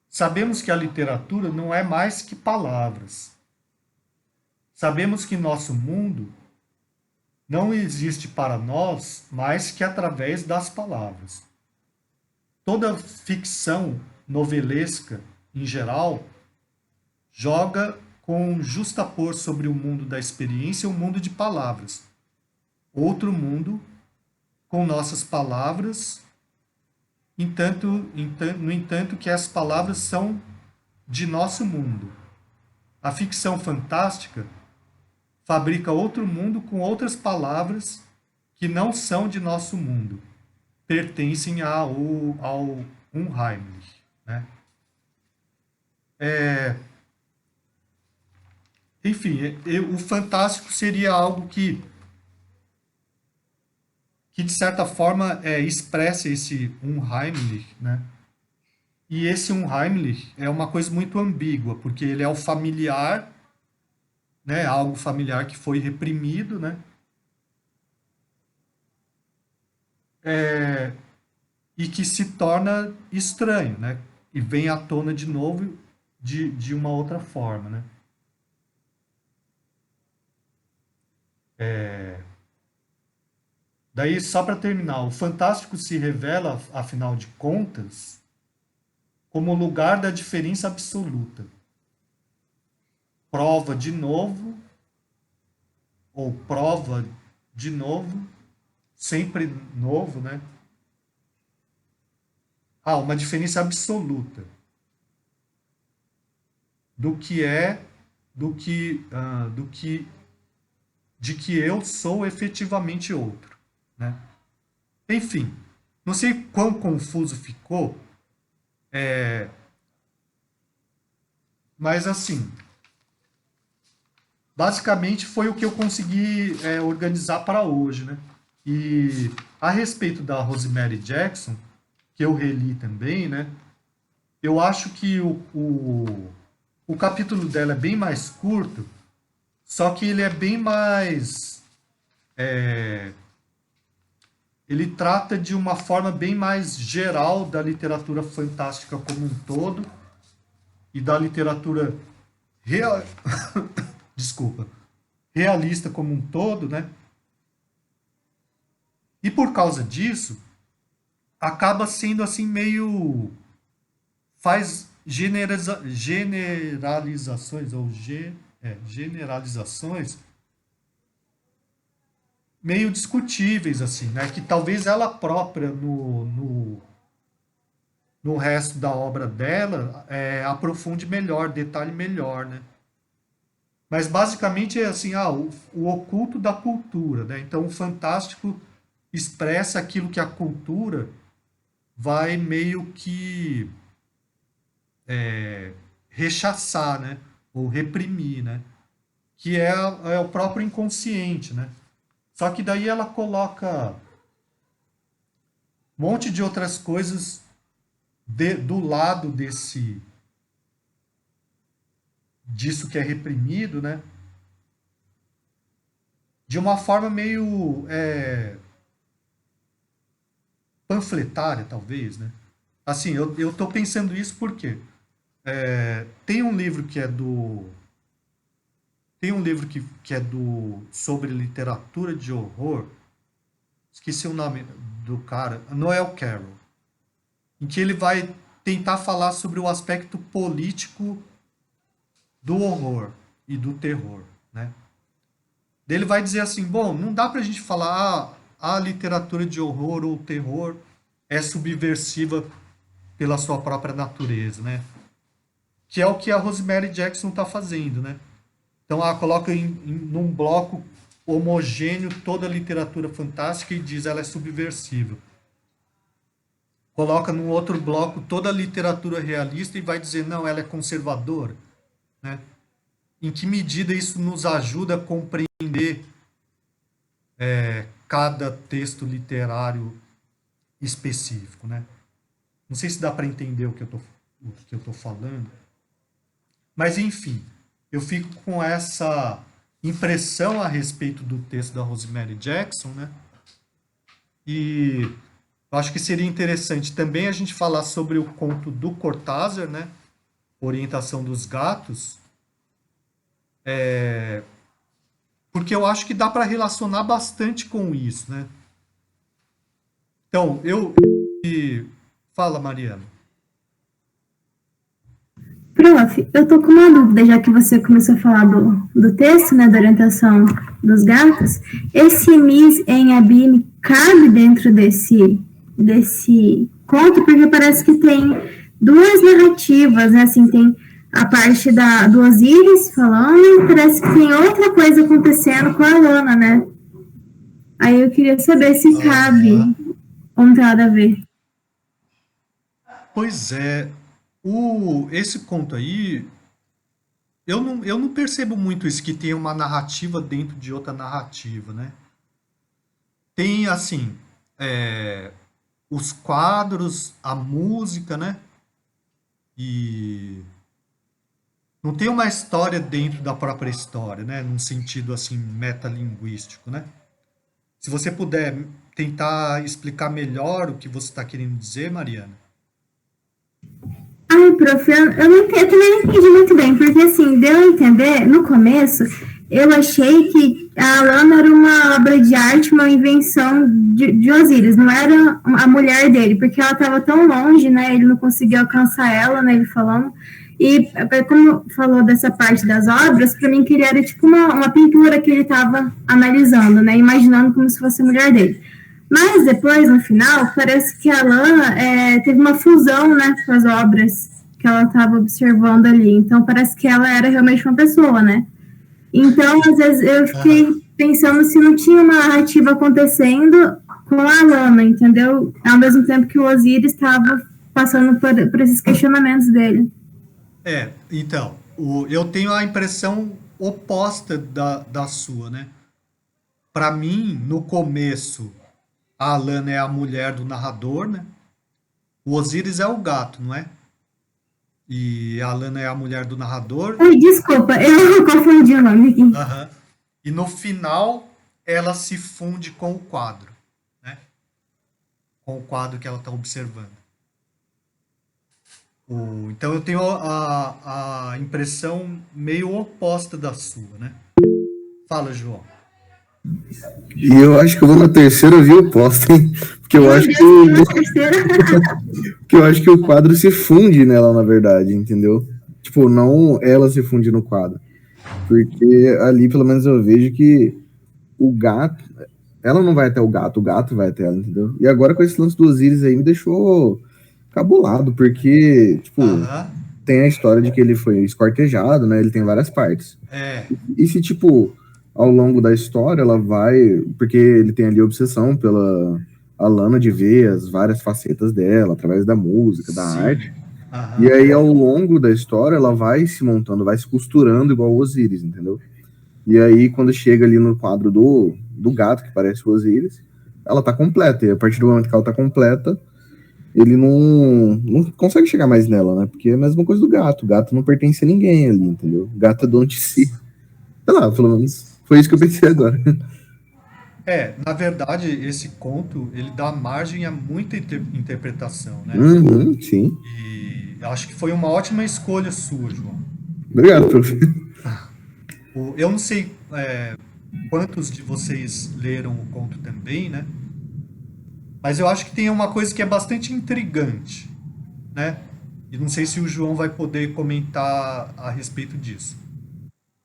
Sabemos que a literatura não é mais que palavras. Sabemos que nosso mundo não existe para nós mais que através das palavras. Toda ficção novelesca, em geral, joga com justapor sobre o mundo da experiência um mundo de palavras. Outro mundo com nossas palavras, no entanto que as palavras são de nosso mundo. A ficção fantástica fabrica outro mundo com outras palavras que não são de nosso mundo, pertencem ao Unheimlich, né? Enfim, o fantástico seria algo que de certa forma expressa esse Unheimlich, né? E esse Unheimlich é uma coisa muito ambígua, porque ele é o familiar, né? Algo familiar que foi reprimido, né? E que se torna estranho, né? E vem à tona de novo de uma outra forma, né? Daí, só para terminar, o fantástico se revela, afinal de contas, como o lugar da diferença absoluta. Prova de novo, ou prova de novo, sempre novo, né? Uma diferença absoluta do que de que eu sou efetivamente outro, né? Enfim, não sei quão confuso ficou, mas assim, basicamente foi o que eu consegui organizar para hoje, né? E a respeito da Rosemary Jackson, que eu reli também, né? Eu acho que o capítulo dela é bem mais curto, só que ele é bem mais... ele trata de uma forma bem mais geral da literatura fantástica como um todo e da literatura real... desculpa, realista como um todo, né? E por causa disso, acaba sendo assim meio faz generalizações, ou generalizações meio discutíveis, assim, né? Que talvez ela própria, no resto da obra dela, aprofunde melhor, detalhe melhor, né? Mas basicamente é assim, o oculto da cultura, né? Então o fantástico expressa aquilo que a cultura vai meio que rechaçar, né? Ou reprimir, né? Que é o próprio inconsciente, né? Só que daí ela coloca um monte de outras coisas do lado disso que é reprimido, né? De uma forma meio panfletária, talvez, né? Assim, eu tô pensando isso porque tem um livro que é do sobre literatura de horror, esqueci o nome do cara, Noel Carroll, em que ele vai tentar falar sobre o aspecto político do horror e do terror, né? Ele vai dizer assim, bom, não dá pra gente falar a literatura de horror ou terror é subversiva pela sua própria natureza, né? Que é o que a Rosemary Jackson está fazendo, né? Então ela coloca num bloco homogêneo toda a literatura fantástica e diz ela é subversiva. Coloca num outro bloco toda a literatura realista e vai dizer não, ela é conservadora, né? Em que medida isso nos ajuda a compreender cada texto literário específico, né? Não sei se dá para entender o que eu tô falando, mas enfim, eu fico com essa impressão a respeito do texto da Rosemary Jackson, né? E eu acho que seria interessante também a gente falar sobre o conto do Cortázar, né? Orientação dos Gatos, porque eu acho que dá para relacionar bastante com isso, né? Então, fala, Mariana.
Prof, eu tô com uma dúvida, já que você começou a falar do texto, né, da orientação dos gatos. Esse Miss em Abime cabe dentro desse conto, porque parece que tem duas narrativas, né, assim, tem a parte do Osíris falando, e parece que tem outra coisa acontecendo com a Lana, né? Aí eu queria saber se cabe ou não tem nada a ver.
Pois é, esse conto aí, eu não percebo muito isso, que tem uma narrativa dentro de outra narrativa, né? Tem, assim, os quadros, a música, né? E não tem uma história dentro da própria história, né? Num sentido, assim, metalinguístico, né? Se você puder tentar explicar melhor o que você está querendo dizer, Mariana.
Ai, prof, eu também não entendi muito bem, porque assim, deu a entender, no começo, eu achei que a Lana era uma obra de arte, uma invenção de Osíris, não era a mulher dele, porque ela estava tão longe, né, ele não conseguia alcançar ela, né, ele falando, e como falou dessa parte das obras, para mim que ele era tipo uma pintura que ele estava analisando, né, imaginando como se fosse a mulher dele. Mas depois, no final, parece que a Lana teve uma fusão, né, com as obras que ela estava observando ali. Então, parece que ela era realmente uma pessoa, né? Então, às vezes, eu fiquei pensando se não tinha uma narrativa acontecendo com a Lana, entendeu? Ao mesmo tempo que o Osíris estava passando por esses questionamentos dele.
Então, eu tenho a impressão oposta da sua, né? Para mim, no começo, a Lana é a mulher do narrador, né? O Osíris é o gato, não é? E a Lana é a mulher do narrador.
Ai, desculpa, eu confundi o nome aqui.
Uhum. E no final, ela se funde com o quadro, né? Com o quadro que ela está observando. Então eu tenho a impressão meio oposta da sua, né? Fala, João.
E eu acho que eu vou na terceira via oposta, hein? Porque eu acho que que eu acho que o quadro se funde nela, na verdade, entendeu? Tipo, não ela se funde no quadro. Porque ali, pelo menos, eu vejo que o gato... Ela não vai até o gato vai até ela, entendeu? E agora com esse lance do Osiris aí me deixou cabulado, porque, tipo,
Aham.
tem a história de que ele foi esquartejado, né? Ele tem várias partes.
É.
E se, tipo, ao longo da história ela vai... Porque ele tem ali a obsessão pela Alana de ver as várias facetas dela, através da música, da
Sim.
arte. E
Aham.
aí, ao longo da história, ela vai se montando, vai se costurando igual o Osiris, entendeu? E aí, quando chega ali no quadro do gato, que parece o Osiris, ela tá completa. E a partir do momento que ela tá completa, ele não consegue chegar mais nela, né? Porque é a mesma coisa do gato. O gato não pertence a ninguém ali, entendeu? O gato é dono de si. Sei lá, pelo menos foi isso que eu pensei agora.
Na verdade, esse conto, ele dá margem a muita interpretação, né?
Uhum, sim.
E eu acho que foi uma ótima escolha sua, João.
Obrigado, prof.
Eu não sei quantos de vocês leram o conto também, né? Mas eu acho que tem uma coisa que é bastante intrigante, né? E não sei se o João vai poder comentar a respeito disso.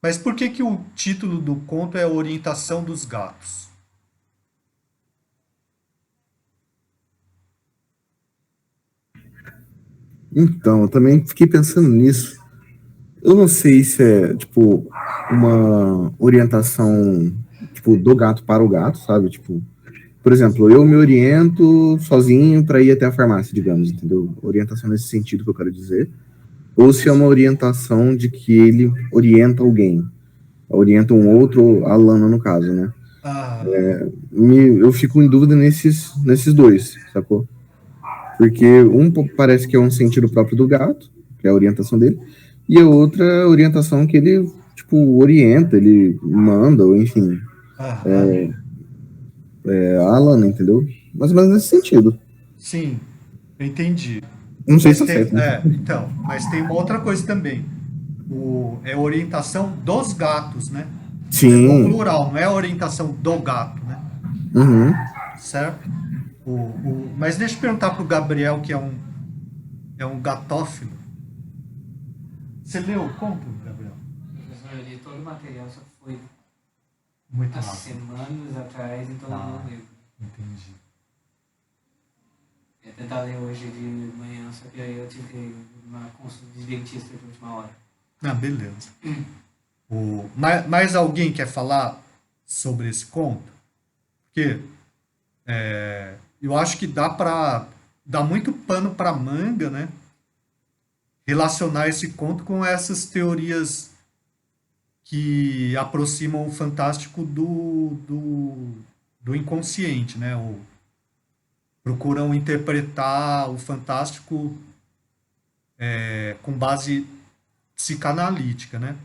Mas por que que o título do conto é Orientação dos Gatos?
Então, eu também fiquei pensando nisso. Eu não sei se é, tipo, uma orientação, tipo, do gato para o gato, sabe? Tipo, por exemplo, eu me oriento sozinho para ir até a farmácia, digamos, entendeu? Orientação nesse sentido que eu quero dizer. Ou se é uma orientação de que ele orienta alguém. Orienta um outro, a Lana, no caso, né?
Ah,
Eu fico em dúvida nesses dois, sacou? Porque um parece que é um sentido próprio do gato, que é a orientação dele, e a outra é a orientação que ele, tipo, orienta, ele manda, ou enfim,
aham.
é a Alana, entendeu? Mais ou menos nesse sentido.
Sim, eu entendi.
Não sei se
Mas
tá
tem,
certo, né?
mas tem uma outra coisa também. É orientação dos gatos, né? É no
Sim.
plural, não é orientação do gato, né?
Uhum.
Certo? Mas deixa eu perguntar pro Gabriel, que é um gatófilo. Você leu o conto, Gabriel?
Professor, eu li todo o material, só que foi
Muito
há
rápido.
semanas atrás, então eu não lembro.
Entendi.
Eu ia tentar ler hoje de manhã, só que aí eu tive uma consulta de dentista de última hora.
Ah, beleza. Mais alguém quer falar sobre esse conto? Porque eu acho que dá muito pano para manga, né? Relacionar esse conto com essas teorias que aproximam o fantástico do inconsciente, né? Procuram interpretar o fantástico com base psicanalítica, né?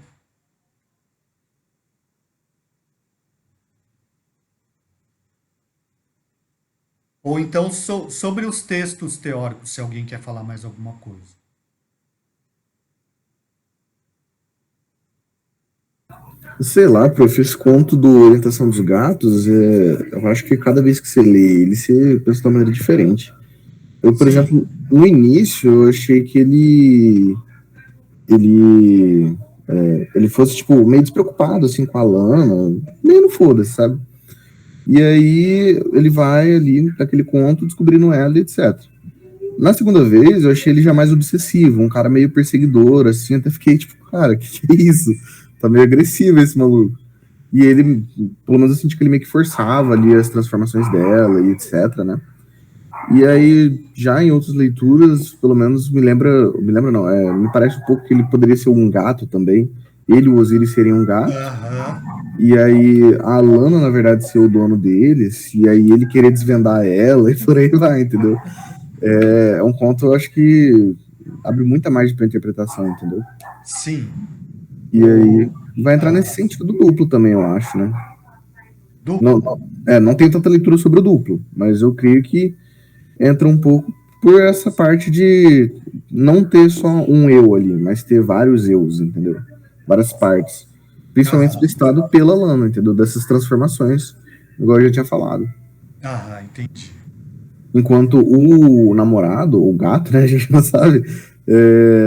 Ou então sobre os textos teóricos, se alguém quer falar mais alguma coisa.
Sei lá, prof, esse conto do Orientação dos Gatos, eu acho que cada vez que você lê ele, você pensa de uma maneira diferente. Eu, por
Sim.
exemplo, no início, eu achei que ele fosse, tipo, meio despreocupado, assim, com a Lana, meio no foda-se, sabe? E aí ele vai ali, naquele conto, descobrindo ela, etc. Na segunda vez, eu achei ele já mais obsessivo, um cara meio perseguidor, assim, até fiquei tipo, cara, que é isso? Tá meio agressivo esse maluco. E ele, pelo menos eu senti que ele meio que forçava ali as transformações dela e etc, né? E aí, já em outras leituras, pelo menos me lembra não, me parece um pouco que ele poderia ser um gato também. Ele e o Osiris seriam um gato.
Aham.
E aí a Lana, na verdade, ser o dono deles, e aí ele querer desvendar ela e por aí vai, entendeu? É um conto, eu acho que abre muita margem para interpretação, entendeu?
Sim.
E aí vai entrar
Ah,
nesse sentido do duplo também, eu acho, né? Não,
duplo.
não tem tanta leitura sobre o duplo, mas eu creio que entra um pouco por essa parte de não ter só um eu ali, mas ter vários eus, entendeu? Várias partes. Principalmente
Aham.
explicitado pela Lana, entendeu? Dessas transformações, igual eu já tinha falado.
Aham, entendi.
enquanto o namorado, o gato, né, a gente não sabe,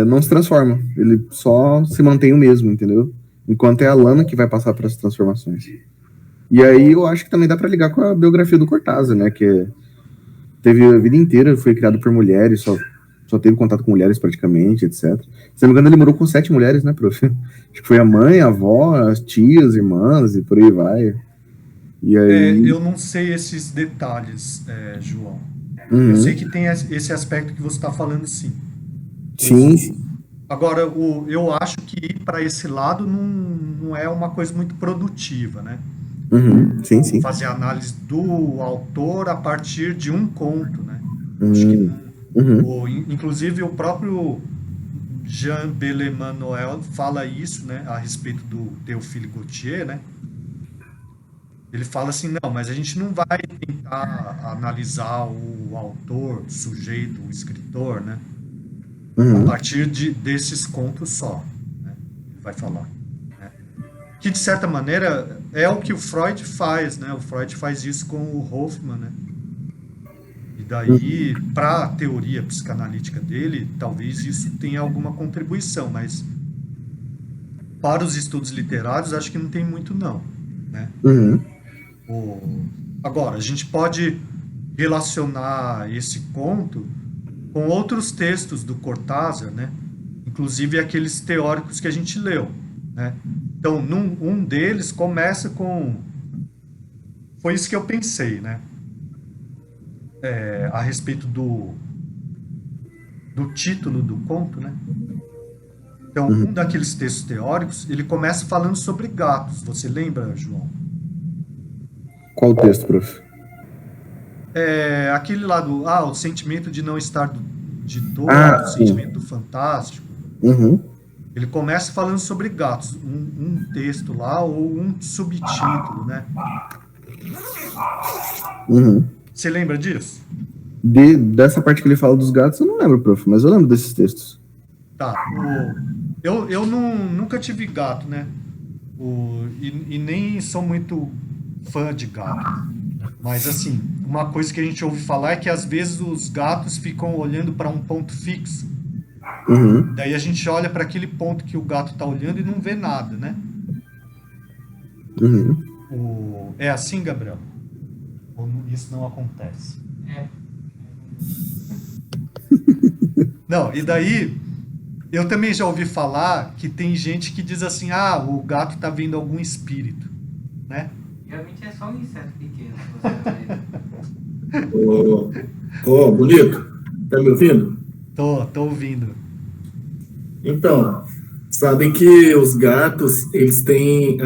não se transforma. Ele só se mantém o mesmo, entendeu? Enquanto é a Lana que vai passar para as transformações. E aí eu acho que também dá para ligar com a biografia do Cortázar, né, que teve a vida inteira, foi criado por mulheres, só teve contato com mulheres praticamente, etc. Se não me engano, ele morou com 7 mulheres, né, prof? Acho que foi a mãe, a avó, as tias, irmãs e por aí vai. E aí...
Eu não sei esses detalhes, João. Eu sei
Uhum.
que tem esse aspecto que você está falando, sim.
Sim, sim.
Agora, eu acho que ir para esse lado não é uma coisa muito produtiva, né?
Uhum. Sim, sim.
Fazer análise do autor a partir de um conto, né? Acho que
Uhum. Uhum.
inclusive o próprio Jean Bellemanuel fala isso, né, a respeito do Théophile Gautier, né? Ele fala assim, não, mas a gente não vai tentar analisar o autor, o sujeito, o escritor, né, a
Uhum.
partir desses contos só, né? Ele vai falar, né? Que de certa maneira é o que o Freud faz, né? O Freud faz isso com o Hoffmann, né? E daí, para a teoria psicanalítica dele, talvez isso tenha alguma contribuição, mas para os estudos literários, acho que não tem muito não, né?
Uhum.
Agora, a gente pode relacionar esse conto com outros textos do Cortázar, né? Inclusive aqueles teóricos que a gente leu, né? Então, um deles começa com... Foi isso que eu pensei, né? A respeito do título do conto, né? Então, um
Uhum.
daqueles textos teóricos, ele começa falando sobre gatos. Você lembra, João?
Qual o texto, prof?
Aquele lá o sentimento de não estar de todo,
Ah,
o
sim.
sentimento do fantástico.
Uhum.
Ele começa falando sobre gatos, um texto lá ou um subtítulo, né?
Uhum.
Você lembra disso?
Dessa parte que ele fala dos gatos, eu não lembro, prof, mas eu lembro desses textos.
Tá. Eu nunca tive gato, né? E nem sou muito fã de gato, né? Mas assim, uma coisa que a gente ouve falar é que às vezes os gatos ficam olhando para um ponto fixo.
Uhum.
Daí a gente olha para aquele ponto que o gato está olhando e não vê nada, né?
Uhum.
É assim, Gabriel? Ou isso não acontece?
É.
Não, e daí eu também já ouvi falar que tem gente que diz assim, o gato está vendo algum espírito, né?
Geralmente é só um inseto pequeno que você vai ver.
Bonito, tá me ouvindo?
Tô ouvindo.
Então, sabem que os gatos, eles têm,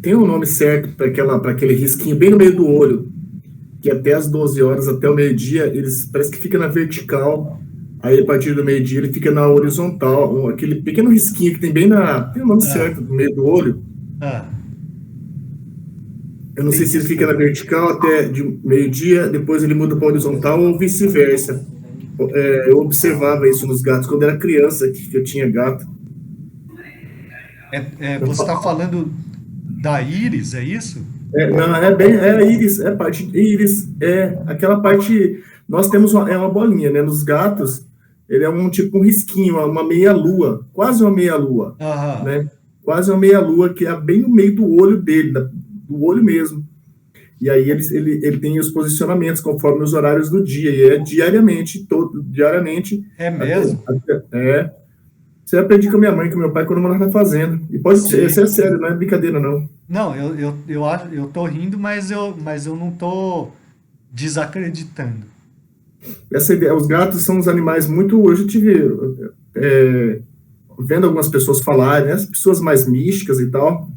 tem um nome certo para aquele risquinho bem no meio do olho, que até as 12 horas, até o meio-dia, eles parece que fica na vertical, aí a partir do meio-dia ele fica na horizontal, aquele pequeno risquinho que tem tem o nome
Ah,
certo, no meio do olho.
ah,
Eu não sei
tem
se ele
isso
fica na
mesmo.
vertical até de meio-dia, depois ele muda para horizontal ou vice-versa. Eu observava isso nos gatos quando era criança, que eu tinha gato.
Você está falando da íris, é isso?
Não, é íris, é parte íris, é aquela parte. Nós temos uma bolinha, né? Nos gatos, ele é um tipo um risquinho, uma meia-lua, quase uma meia-lua,
Aham.
né? Quase uma meia-lua que é bem no meio do olho dele, do olho mesmo. E aí ele tem os posicionamentos conforme os horários do dia, e é diariamente,
É
até,
mesmo?
é. Você aprendi com a minha mãe, com meu pai, quando morava na fazenda. E pode ser, isso
Sei.
é sério, não é brincadeira, não.
Não, eu acho, eu tô rindo, mas eu não tô desacreditando.
Essa ideia, os gatos são uns animais muito. Hoje eu tive vendo algumas pessoas falarem, né, as pessoas mais místicas e tal.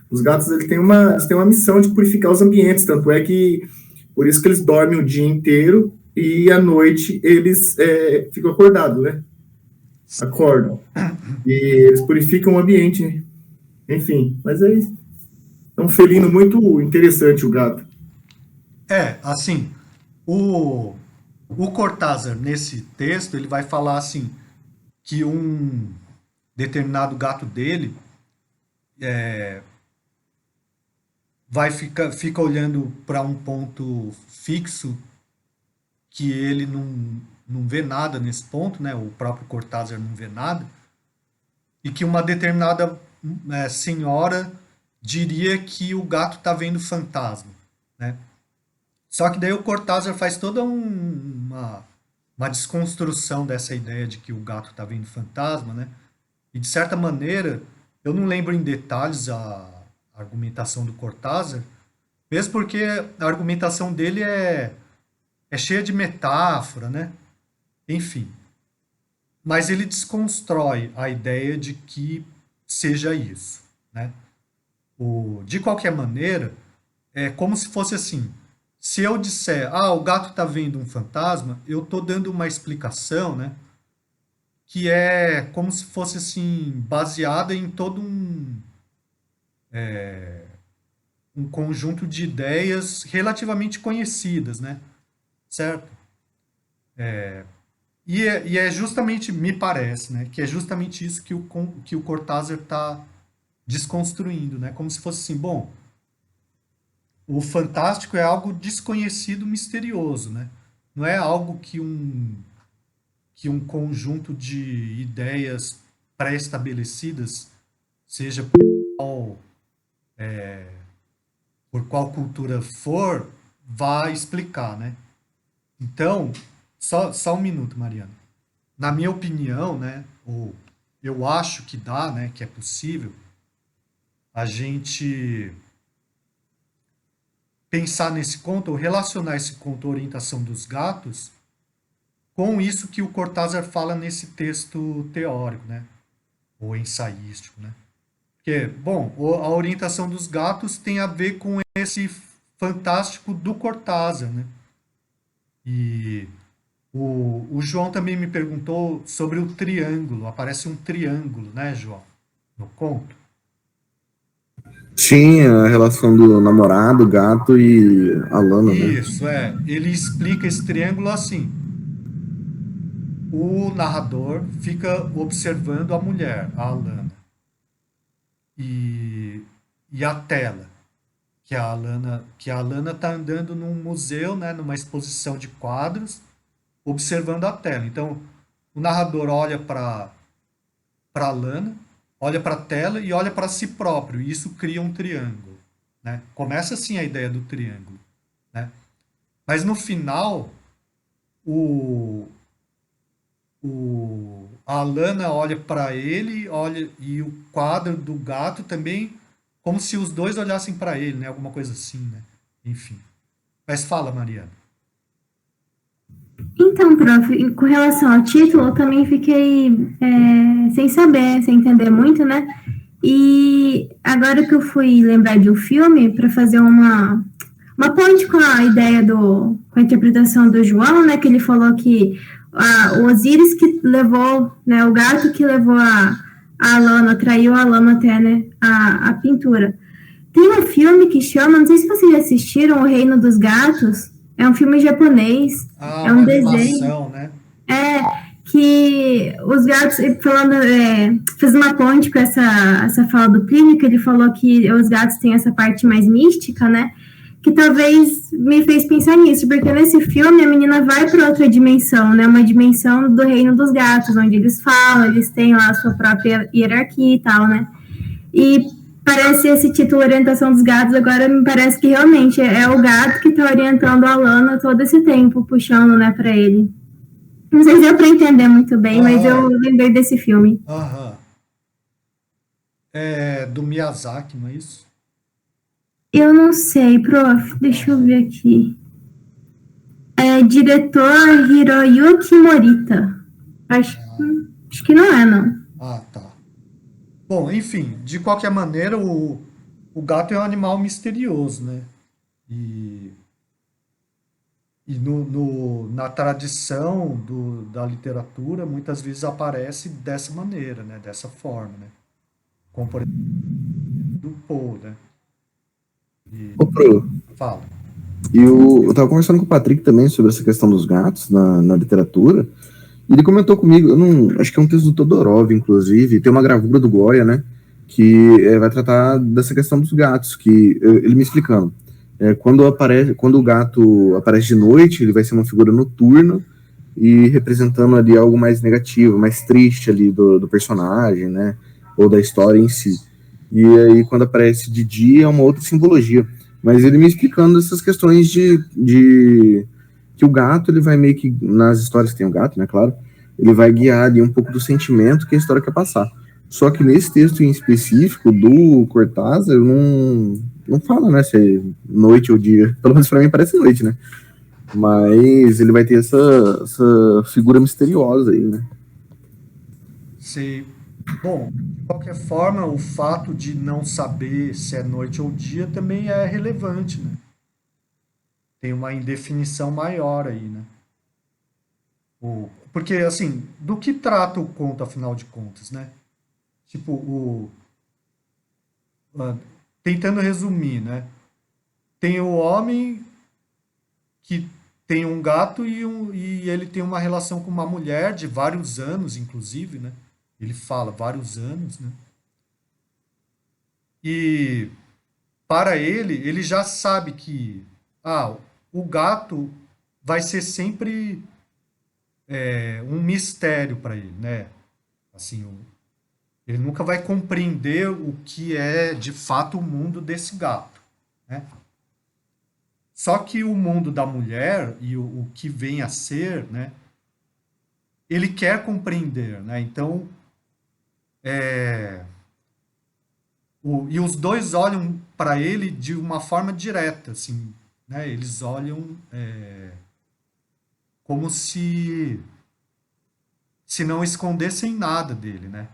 Os gatos eles têm uma missão de purificar os ambientes, tanto é que por isso que eles dormem o dia inteiro e à noite eles ficam acordados, né? Acordam. E eles purificam o ambiente, enfim. Mas é um felino muito interessante o gato.
Assim, o Cortázar, nesse texto, ele vai falar assim, que um determinado gato dele fica olhando para um ponto fixo que ele não vê nada nesse ponto, né? O próprio Cortázar não vê nada, e que uma determinada senhora diria que o gato está vendo fantasma, né? Só que daí o Cortázar faz toda uma desconstrução dessa ideia de que o gato está vendo fantasma, né? E de certa maneira, eu não lembro em detalhes a argumentação do Cortázar, mesmo porque a argumentação dele é cheia de metáfora, né? Enfim. Mas ele desconstrói a ideia de que seja isso, né? De qualquer maneira, é como se fosse assim, se eu disser, o gato está vendo um fantasma, eu estou dando uma explicação, né? Que é como se fosse assim, baseada em todo um conjunto de ideias relativamente conhecidas, né? Certo? E é justamente, me parece, né, que é justamente isso que o Cortázar está desconstruindo, né? Como se fosse assim, bom, o fantástico é algo desconhecido, misterioso, né? Não é algo que um conjunto de ideias pré-estabelecidas, seja por qual cultura for, vai explicar, né? Então, só um minuto, Mariana. Na minha opinião, né, ou eu acho que dá, né, que é possível, a gente pensar nesse conto, ou relacionar esse conto, a orientação dos gatos, com isso que o Cortázar fala nesse texto teórico, né, ou ensaístico, né. Porque, bom, a orientação dos gatos tem a ver com esse fantástico do Cortázar, né. E o João também me perguntou sobre o triângulo. Aparece um triângulo, né, João? No conto.
Sim, a relação do namorado, gato e a Lana, né?
Isso, ele explica esse triângulo assim. O narrador fica observando a mulher, a Alana. E a tela, que a Alana está andando num museu, né, numa exposição de quadros, observando a tela. Então, o narrador olha para a Lana, olha para a tela e olha para si próprio. E isso cria um triângulo, né? Começa assim a ideia do triângulo, né? Mas no final, a Lana olha para ele, e o quadro do gato também, como se os dois olhassem para ele, né? Alguma coisa assim, né? Enfim. Mas fala, Mariana.
Então, prof, com relação ao título, eu também fiquei sem saber, sem entender muito, né? E agora que eu fui lembrar de um filme para fazer uma ponte com a ideia com a interpretação do João, né? Que ele falou que o Osíris que levou, né? O gato que levou a Alana, traiu a Alana até, né? A pintura. Tem um filme que chama, não sei se vocês já assistiram, O Reino dos Gatos. É um filme japonês, é um desenho,
né?
Que os gatos, falando, fez uma ponte com essa fala do Plínio, que ele falou que os gatos têm essa parte mais mística, né? Que talvez me fez pensar nisso, porque nesse filme a menina vai para outra dimensão, né? Uma dimensão do reino dos gatos, onde eles falam, eles têm lá a sua própria hierarquia e tal, né? E parece esse título Orientação dos Gatos, agora me parece que realmente é o gato que está orientando a Lana todo esse tempo, puxando, né, para ele. Não sei se deu para entender muito bem, mas eu lembrei desse filme.
É do Miyazaki, não é isso?
Eu não sei, prof, deixa eu ver aqui. É diretor Hiroyuki Morita. Acho que não é, não.
Tá. Bom, enfim, de qualquer maneira, o gato é um animal misterioso, né? E na tradição da literatura, muitas vezes aparece dessa maneira, né? Dessa forma, né? Como, por exemplo, do Poe, né?
Ô, Pro,
Fala.
eu tava conversando com o Patrick também sobre essa questão dos gatos na literatura, e ele comentou comigo, acho que é um texto do Todorov, inclusive, tem uma gravura do Goya, né, que vai tratar dessa questão dos gatos, que ele me explicando, quando o gato aparece de noite, ele vai ser uma figura noturna e representando ali algo mais negativo, mais triste ali do personagem, né? Ou da história em si. E aí, quando aparece de dia, é uma outra simbologia. Mas ele me explicando essas questões de que o gato, ele vai meio que, nas histórias que tem o gato, né, claro, ele vai guiar ali um pouco do sentimento que a história quer passar. Só que nesse texto em específico do Cortázar, não fala, né, se é noite ou dia. Pelo menos pra mim parece noite, né? Mas ele vai ter essa figura misteriosa aí, né?
Se, bom, de qualquer forma, o fato de não saber se é noite ou dia também é relevante, né? Tem uma indefinição maior aí, né? Porque, assim, do que trata o conto, afinal de contas, né? Tipo, tentando resumir, né? Tem o homem que tem um gato e ele tem uma relação com uma mulher de vários anos, inclusive, né? Ele fala vários anos, né? E para ele já sabe que o gato vai ser sempre um mistério para ele, né? Assim, ele nunca vai compreender o que é de fato o mundo desse gato, né? Só que o mundo da mulher e o que vem a ser, né? Ele quer compreender, né? Então, e os dois olham para ele de uma forma direta, assim, né? Eles olham como se não escondessem nada dele, né?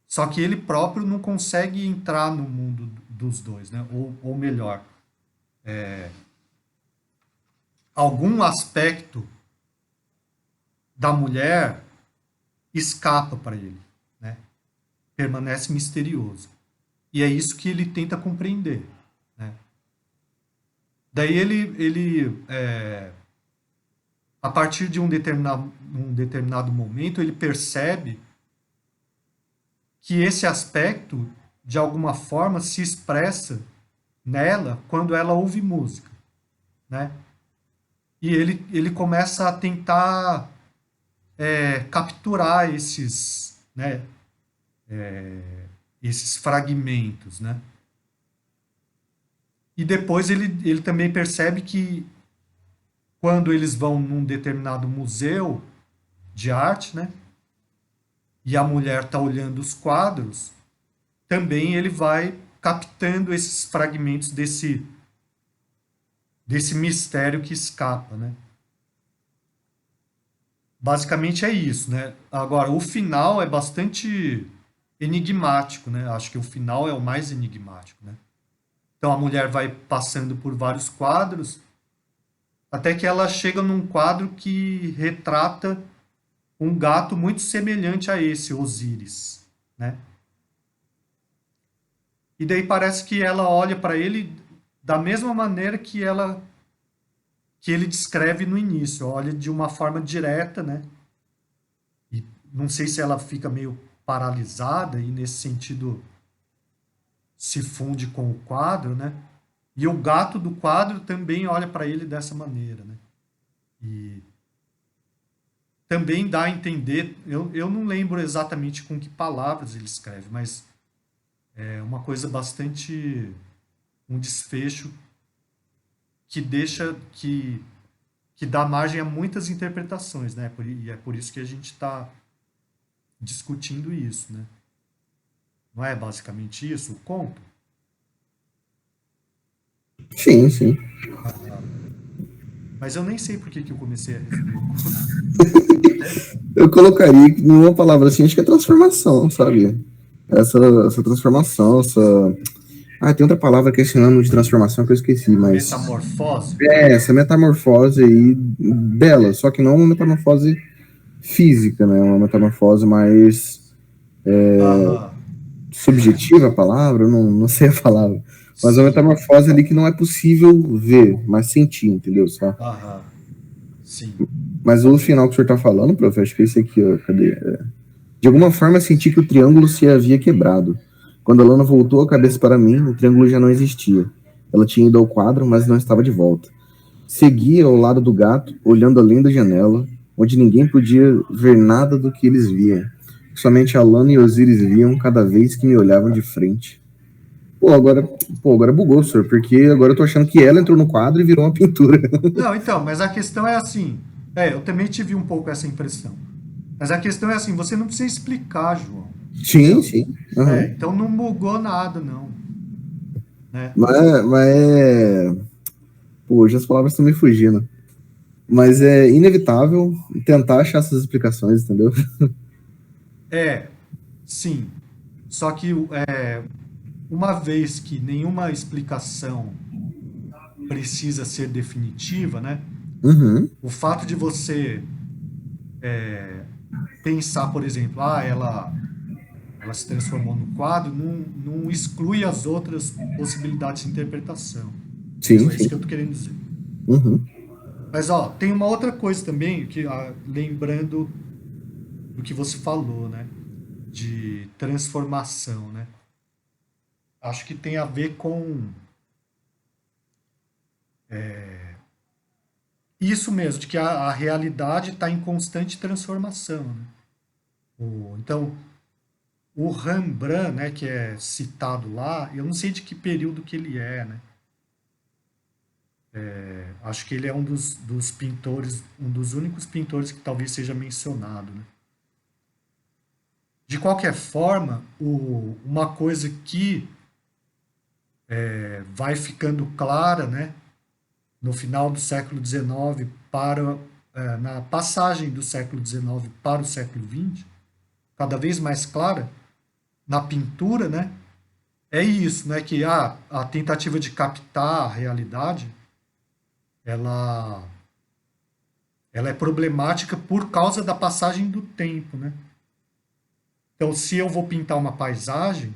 Só que ele próprio não consegue entrar no mundo dos dois, né? Ou melhor, algum aspecto da mulher escapa para ele, né? Permanece misterioso. E é isso que ele tenta compreender, né? Daí ele a partir de um determinado momento, ele percebe que esse aspecto, de alguma forma, se expressa nela quando ela ouve música, né? E ele começa a tentar capturar esses, né, esses fragmentos, né? E depois ele também percebe que quando eles vão num determinado museu de arte, né? E a mulher está olhando os quadros, também ele vai captando esses fragmentos desse mistério que escapa, né? Basicamente é isso, né? Agora, o final é bastante enigmático, né? Acho que o final é o mais enigmático, né? Então a mulher vai passando por vários quadros, até que ela chega num quadro que retrata um gato muito semelhante a esse, Osíris, né? E daí parece que ela olha para ele da mesma maneira que ele descreve no início, olha de uma forma direta, né? E não sei se ela fica meio paralisada e nesse sentido se funde com o quadro, né? E o gato do quadro também olha para ele dessa maneira, né? E também dá a entender, eu não lembro exatamente com que palavras ele escreve, mas é uma coisa bastante, um desfecho que deixa, que dá margem a muitas interpretações, né? E é por isso que a gente está discutindo isso, né? Não é basicamente isso o conto?
Sim, sim.
Mas eu nem sei por que eu comecei a responder.
Eu colocaria numa palavra assim, acho que é transformação, sabe? Essa transformação, tem outra palavra que é sinônimo de transformação que eu esqueci, mas...
Metamorfose?
Essa metamorfose aí dela, só que não uma metamorfose física, né? Uma metamorfose mais subjetiva a palavra, eu não sei a palavra. Mas é uma metamorfose ali que não é possível ver, mas sentir, entendeu? Só.
Sim.
Mas o final que o senhor tá falando, prof, acho que é esse aqui, ó, cadê? De alguma forma senti que o triângulo se havia quebrado. Quando a Lana voltou a cabeça para mim, o triângulo já não existia. Ela tinha ido ao quadro, mas não estava de volta. Seguia ao lado do gato, olhando além da janela, onde ninguém podia ver nada do que eles viam. Somente Alana e Osiris viam cada vez que me olhavam de frente. Agora bugou, senhor, porque agora eu tô achando que ela entrou no quadro e virou uma pintura.
Não, então, mas a questão é assim. Eu também tive um pouco essa impressão. Mas a questão é assim, você não precisa explicar, João.
Sim, sim. Uhum.
Então não bugou nada, não. Né?
Hoje as palavras estão me fugindo. Mas é inevitável tentar achar essas explicações, entendeu?
Sim. Só que uma vez que nenhuma explicação precisa ser definitiva, né?
Uhum.
O fato de você pensar, por exemplo, ela se transformou no quadro, não exclui as outras possibilidades de interpretação.
Sim,
É isso que eu tô querendo dizer.
Uhum.
Mas, tem uma outra coisa também, que lembrando do que você falou, né? De transformação, né? Acho que tem a ver com isso mesmo, de que a realidade está em constante transformação, né? Então, o Rembrandt, né, que é citado lá, eu não sei de que período que ele é, né? Acho que ele é um dos pintores, um dos únicos pintores que talvez seja mencionado, né? De qualquer forma, uma coisa que vai ficando clara, né, no final do século XIX na passagem do século XIX para o século XX, cada vez mais clara na pintura, né, é isso, né, que a tentativa de captar a realidade, ela é problemática por causa da passagem do tempo, né? Então, se eu vou pintar uma paisagem,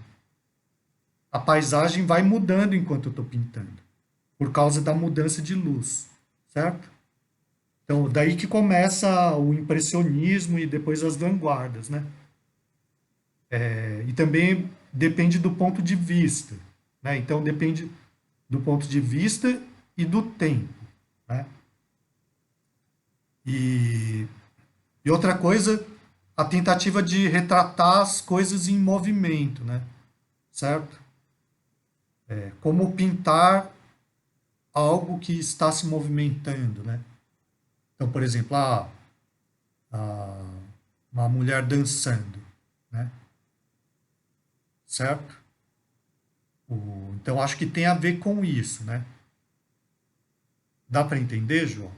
a paisagem vai mudando enquanto eu estou pintando, por causa da mudança de luz, certo? Então, daí que começa o impressionismo e depois as vanguardas, né? E também depende do ponto de vista, né? Então, depende do ponto de vista e do tempo, né? E outra coisa, a tentativa de retratar as coisas em movimento, né? Certo? Como pintar algo que está se movimentando, né? Então, por exemplo, uma mulher dançando, né? Certo? Então, acho que tem a ver com isso, né? Dá para entender, João?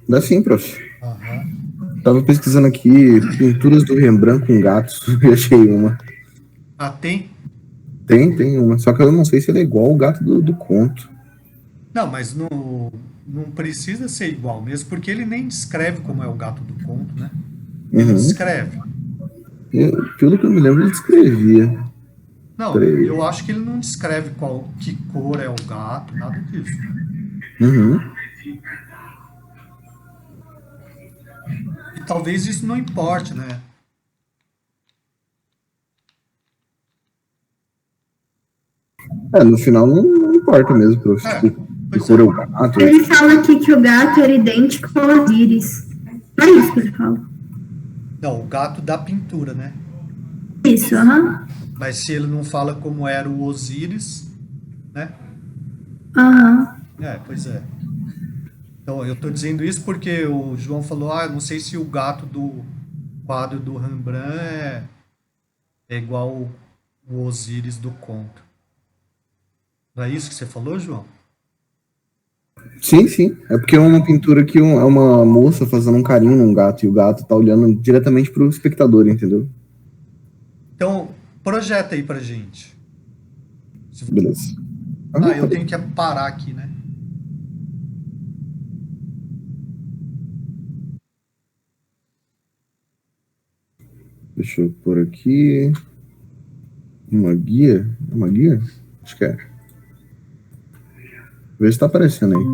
Dá sim, prof.
Aham.
Tava pesquisando aqui pinturas do Rembrandt com gatos e achei uma.
Tem?
Tem uma, só que eu não sei se ela é igual ao gato do conto.
Não, mas não precisa ser igual mesmo, porque ele nem descreve como é o gato do conto, né? Ele descreve.
Pelo que eu me lembro, ele descrevia.
Não, eu acho que ele não descreve que cor é o gato, nada disso.
Uhum.
E talvez isso não importe, né?
No final não importa mesmo, prof. Tipo, que cor é o gato.
Ele fala aqui que o gato era idêntico ao Osiris. Não é isso que ele fala.
Não, o gato da pintura, né?
Isso, aham.
Mas se ele não fala como era o Osíris, né?
Aham.
Pois é. Então, eu tô dizendo isso porque o João falou, não sei se o gato do quadro do Rembrandt é igual o Osíris do conto. Não é isso que você falou, João?
Sim. É porque é uma pintura que é uma moça fazendo um carinho num gato e o gato tá olhando diretamente pro espectador, entendeu?
Então, projeta aí pra gente.
Beleza.
Eu tenho que parar aqui, né?
Deixa eu pôr aqui. Uma guia? Uma guia? Acho que é. Vê se tá aparecendo aí.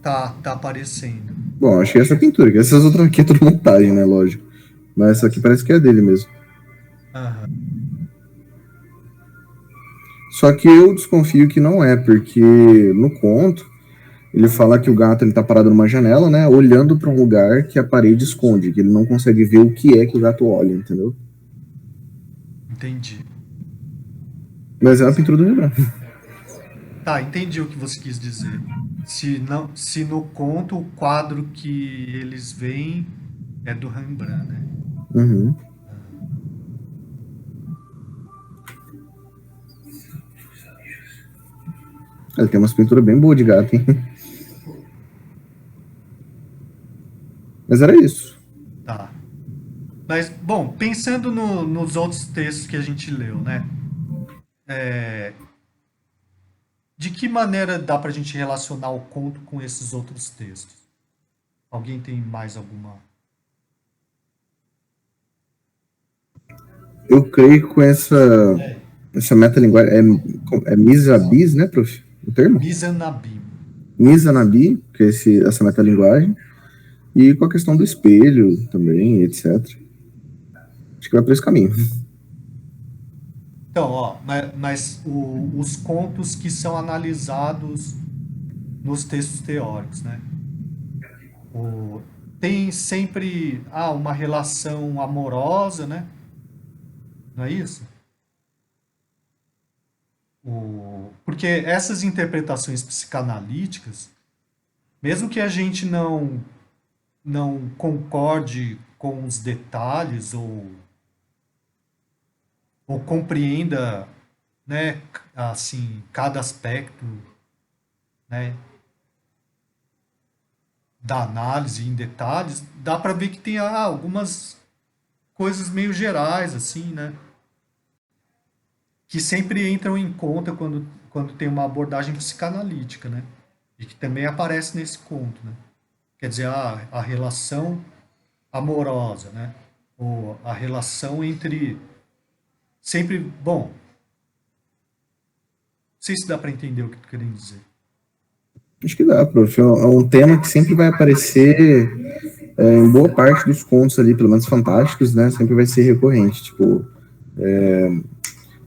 Tá aparecendo.
Bom, achei essa pintura, que essas outras aqui é tudo montagem, né? Lógico. Mas essa aqui parece que é dele mesmo.
Aham.
Só que eu desconfio que não é, porque no conto ele fala que o gato ele tá parado numa janela, né, olhando para um lugar que a parede esconde, que ele não consegue ver o que é que o gato olha, entendeu?
Entendi.
Mas é uma pintura do Rembrandt.
Tá, entendi o que você quis dizer. Se não, se no conto o quadro que eles veem é do Rembrandt, né?
Uhum. Ele tem umas pinturas bem boas de gato, hein? Mas era isso.
Tá. Mas, bom, pensando nos outros textos que a gente leu, né? É, de que maneira dá pra gente relacionar o conto com esses outros textos? Alguém tem mais alguma?
Eu creio que com essa metalinguagem, é Misabis, né, prof? O termo?
Mizanabim.
Mizanabi, que é essa metalinguagem, e com a questão do espelho também, etc. Acho que vai por esse caminho.
Então, ó, mas os contos que são analisados nos textos teóricos, né? O, tem sempre uma relação amorosa, né? Não é isso? Porque essas interpretações psicanalíticas, mesmo que a gente não concorde com os detalhes ou compreenda, né, assim, cada aspecto, né, da análise em detalhes, dá para ver que tem algumas coisas meio gerais, assim, né, que sempre entram em conta quando tem uma abordagem psicanalítica, né, e que também aparece nesse conto, né. Quer dizer, a relação amorosa, né, ou a relação entre sempre, bom, não sei se dá para entender o que eu tô querendo dizer.
Acho que dá, prof. É um tema que sempre vai aparecer em boa parte dos contos ali, pelo menos fantásticos, né? Sempre vai ser recorrente. Tipo,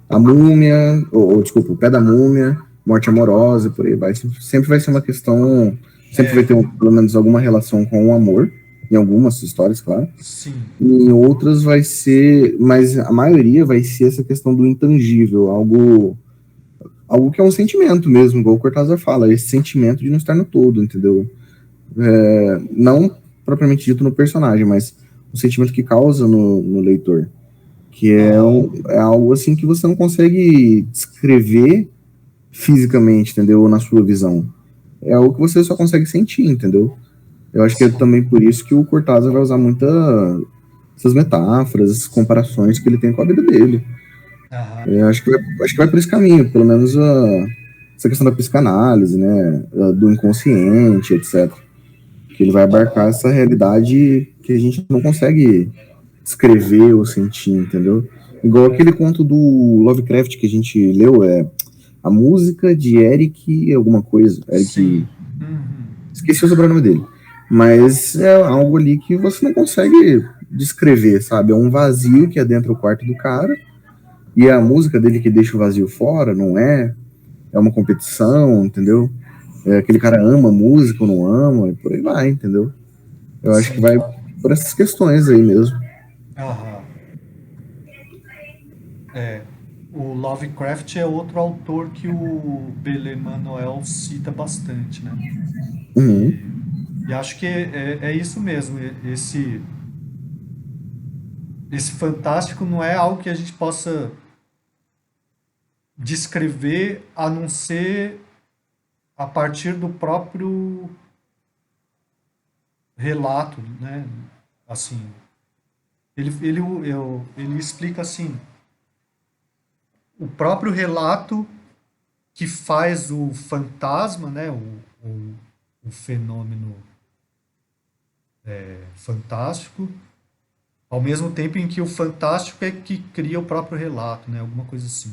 a múmia, ou desculpa, o pé da múmia, morte amorosa, por aí vai. Sempre vai ser uma questão, sempre vai ter pelo menos alguma relação com o amor, em algumas histórias, claro.
Sim.
Em outras vai ser, mas a maioria vai ser essa questão do intangível, algo que é um sentimento mesmo, igual o Cortázar fala, esse sentimento de não estar no todo, entendeu? Não propriamente dito no personagem, mas o sentimento que causa no leitor, que é algo assim que você não consegue descrever fisicamente, entendeu? Ou na sua visão. É algo que você só consegue sentir, entendeu? Eu acho que é também por isso que o Cortázar vai usar essas metáforas, essas comparações que ele tem com a vida dele. Acho que vai por esse caminho, pelo menos essa questão da psicanálise, né, do inconsciente, etc. Que ele vai abarcar essa realidade que a gente não consegue escrever ou sentir, entendeu? Igual aquele conto do Lovecraft que a gente leu, a música de Eric alguma coisa.
Sim.
Esqueci o sobrenome dele. Mas é algo ali que você não consegue descrever, sabe? É um vazio que adentra o quarto do cara, e é a música dele que deixa o vazio fora, não é? É uma competição, entendeu? Aquele cara ama música ou não ama, e por aí vai, entendeu? Eu acho que vai por essas questões aí mesmo.
O Lovecraft é outro autor que o Bellemanuel cita bastante, né? E acho que é isso mesmo. Esse fantástico não é algo que a gente possa descrever a não ser a partir do próprio relato, né? Assim, ele explica assim, o próprio relato que faz o fantasma, né? O fenômeno fantástico, ao mesmo tempo em que o fantástico é que cria o próprio relato, né? Alguma coisa assim.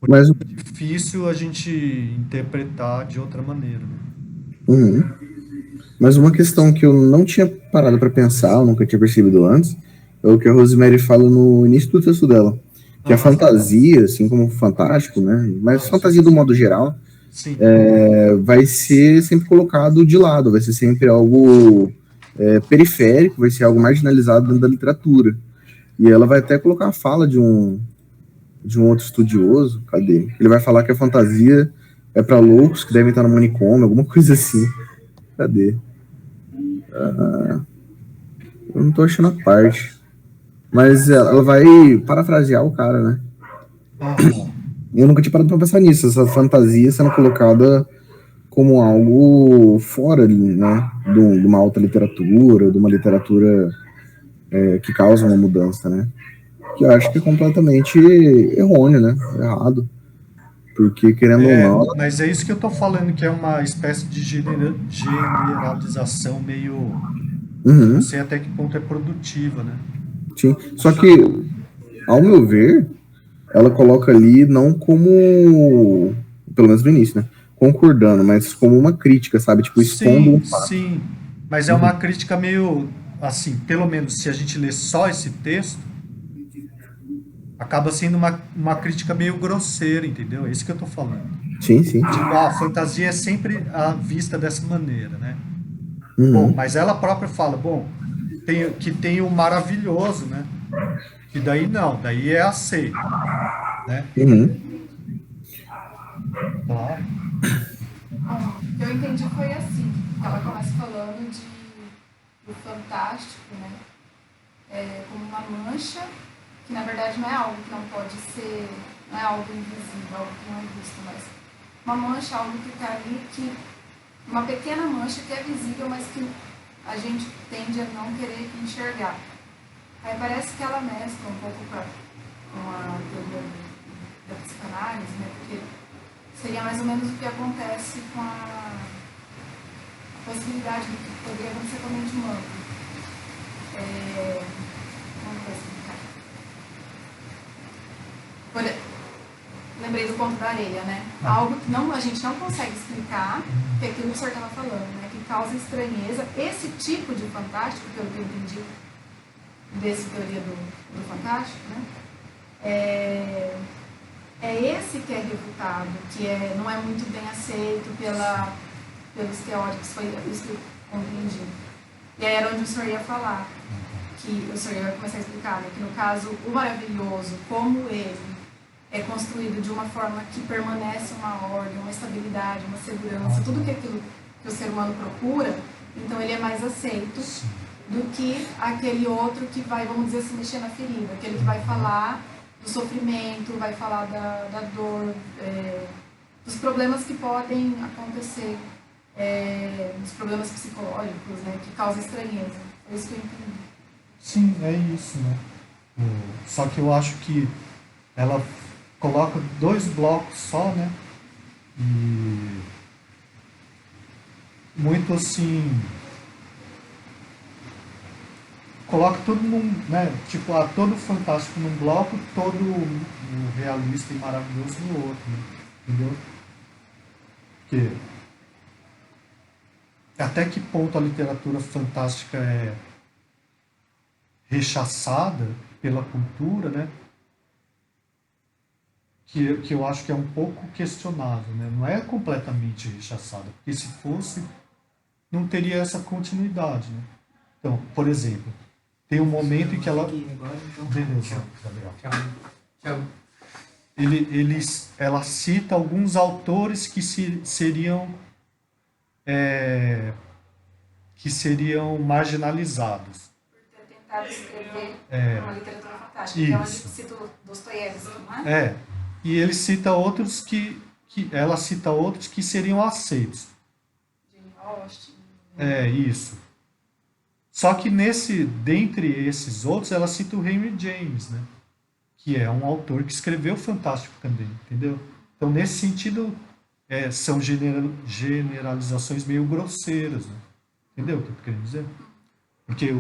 Mas,
É difícil a gente interpretar de outra maneira. Né?
Mas uma questão que eu não tinha parado para pensar, eu nunca tinha percebido antes, é o que a Rosemary fala no início do texto dela, que a fantasia, assim como o fantástico, né, mas fantasia do modo geral,
Sim.
vai ser sempre colocado de lado, vai ser sempre algo periférico, vai ser algo marginalizado dentro da literatura. E ela vai até colocar a fala de um outro estudioso, cadê? Ele vai falar que a fantasia é para loucos que devem estar no manicômio, alguma coisa assim. Cadê? Eu não tô achando a parte. Mas ela vai parafrasear o cara, né?
Aham.
Eu nunca tinha parado pra pensar nisso, essa fantasia sendo colocada como algo fora, né? De uma alta literatura, de uma literatura que causa uma mudança, né? Que eu acho que é completamente errôneo, né? Errado. Porque, querendo ou não,
Mas é isso que eu tô falando, que é uma espécie de generalização meio. Não
uhum,
sei até que ponto é produtiva, né?
sim. Só que, ao meu ver, ela coloca ali não como, pelo menos no início, né? Concordando, mas como uma crítica, sabe? Tipo, expondo um
Sim,
fato.
sim. Mas é uma crítica meio. Assim, pelo menos se a gente lê só esse texto, acaba sendo uma crítica meio grosseira, entendeu? É isso que eu tô falando.
Sim, sim.
Tipo, a fantasia é sempre vista dessa maneira, né? Bom,
Uhum,
mas ela própria fala, bom, tem o maravilhoso, né? Que daí não, daí é aceito, né?
uhum,
Claro.
Bom, o que eu entendi foi assim, que ela começa falando do fantástico, né? Como uma mancha, que na verdade não é algo que não pode ser, não é algo invisível, algo que não é visto, mas uma mancha, algo que está ali, uma pequena mancha que é visível, mas que a gente tende a não querer enxergar. Aí parece que ela mescla um pouco com a teoria da psicanálise, né? Porque seria mais ou menos o que acontece com a possibilidade do que poderia acontecer com a mente humana. Como eu vou explicar? Lembrei do ponto da areia, né? Algo que a gente não consegue explicar, que é aquilo que o senhor estava falando, né? Que causa estranheza. Esse tipo de fantástico, que eu entendi dessa teoria do fantástico, né? É esse que é refutado, que não é muito bem aceito pelos teóricos, foi isso que eu compreendi. E aí era onde o senhor ia falar, que o senhor ia começar a explicar, né, que no caso, o maravilhoso, como ele é construído de uma forma que permanece uma ordem, uma estabilidade, uma segurança, tudo aquilo que o ser humano procura, então ele é mais aceito do que aquele outro que vai, vamos dizer assim, mexer na ferida, aquele que vai falar do sofrimento, vai falar da dor, dos problemas que podem acontecer, dos problemas psicológicos, né, que causam estranheza. É isso que eu entendi.
Sim, é isso, né? Só que eu acho que ela coloca dois blocos só, né? E muito assim. Coloca tudo num, né? Tipo, todo fantástico num bloco, todo o realista e maravilhoso no outro, né? Entendeu? Porque até que ponto a literatura fantástica é rechaçada pela cultura, né? Que eu acho que é um pouco questionável, né? Não é completamente rechaçada, porque se fosse, não teria essa continuidade, né? Então, por exemplo, tem um momento em que ela...
Agora, então.
Beleza, Gabriel.
Tchau.
Ela cita alguns autores que seriam marginalizados.
Por ter tentado escrever uma literatura fantástica, que é onde
Isso.
cita o Dostoiévski, não é?
E ele cita outros ela cita outros que seriam aceitos.
Jane Austen.
Isso. Só que dentre esses outros, ela cita o Henry James, né? Que é um autor que escreveu Fantástico também, entendeu? Então, nesse sentido, são generalizações meio grosseiras, né? Entendeu o que eu tô querendo dizer? Porque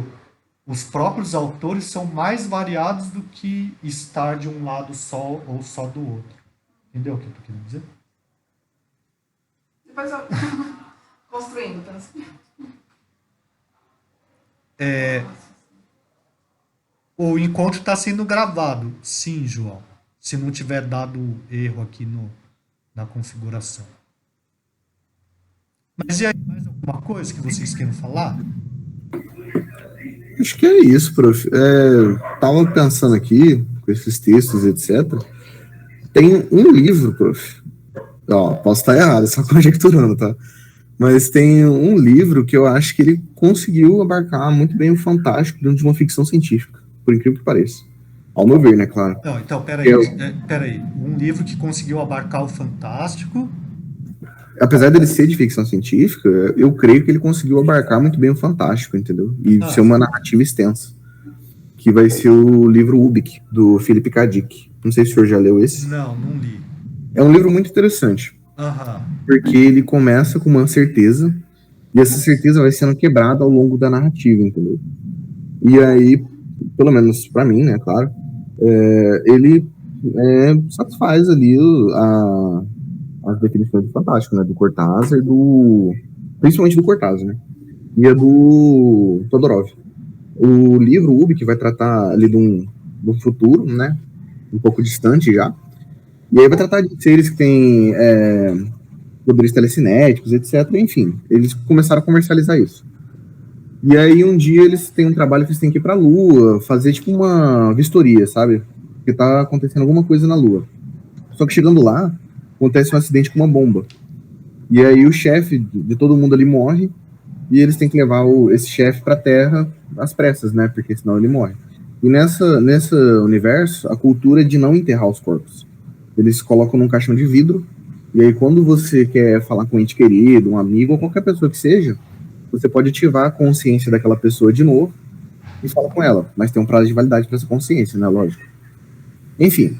os próprios autores são mais variados do que estar de um lado só ou só do outro. Entendeu o que eu tô querendo dizer?
Depois eu... Construindo, tá?
O encontro está sendo gravado. Sim, João. Se não tiver dado erro aqui na configuração. Mas e aí, mais alguma coisa que vocês queiram falar?
Acho que é isso, prof. Tava pensando aqui, com esses textos, etc. Tem um livro, prof. Ó, posso estar errado, só conjecturando, tá? Mas tem um livro que eu acho que ele conseguiu abarcar muito bem o fantástico dentro de uma ficção científica, por incrível que pareça. Ao meu ver, né, claro.
Não, então, peraí. Um livro que conseguiu abarcar o fantástico.
Apesar dele ser de ficção científica, eu creio que ele conseguiu abarcar muito bem o fantástico, entendeu? E ser uma narrativa extensa. Que vai ser o livro Ubik, do Philip K. Dick. Não sei se o senhor já leu esse.
Não li.
É um livro muito interessante. Porque ele começa com uma certeza, e essa certeza vai sendo quebrada ao longo da narrativa, entendeu? E aí, pelo menos pra mim, né, claro, ele satisfaz ali as definições do fantástico, né, do Cortázar, principalmente do Cortázar, né, e a do Todorov. O livro Ubik vai tratar ali de um futuro, né, um pouco distante já, e aí vai tratar de seres que têm poderes telecinéticos, etc. Enfim, eles começaram a comercializar isso. E aí um dia eles têm um trabalho que eles têm que ir pra Lua, fazer tipo uma vistoria, sabe? Porque tá acontecendo alguma coisa na Lua. Só que chegando lá, acontece um acidente com uma bomba. E aí o chefe de todo mundo ali morre, e eles têm que levar esse chefe pra Terra às pressas, né? Porque senão ele morre. E nesse universo, a cultura é de não enterrar os corpos. Eles colocam num caixão de vidro, e aí quando você quer falar com um ente querido, um amigo, ou qualquer pessoa que seja, você pode ativar a consciência daquela pessoa de novo e falar com ela. Mas tem um prazo de validade para essa consciência, né? Lógico. Enfim,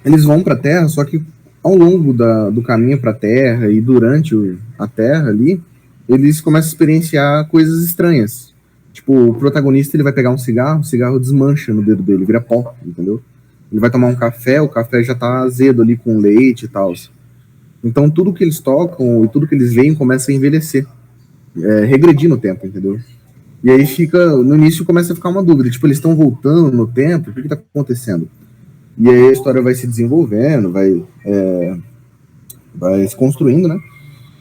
eles vão para a Terra, só que ao longo do caminho para a Terra e durante a Terra ali, eles começam a experienciar coisas estranhas. Tipo, o protagonista ele vai pegar um cigarro, o cigarro desmancha no dedo dele, vira pó, entendeu? Ele vai tomar um café, o café já tá azedo ali com leite e tal. Então tudo que eles tocam e tudo que eles veem começa a envelhecer. Regredir no tempo, entendeu? E aí no início começa a ficar uma dúvida, tipo, eles estão voltando no tempo, o que tá acontecendo? E aí a história vai se desenvolvendo, vai se construindo, né?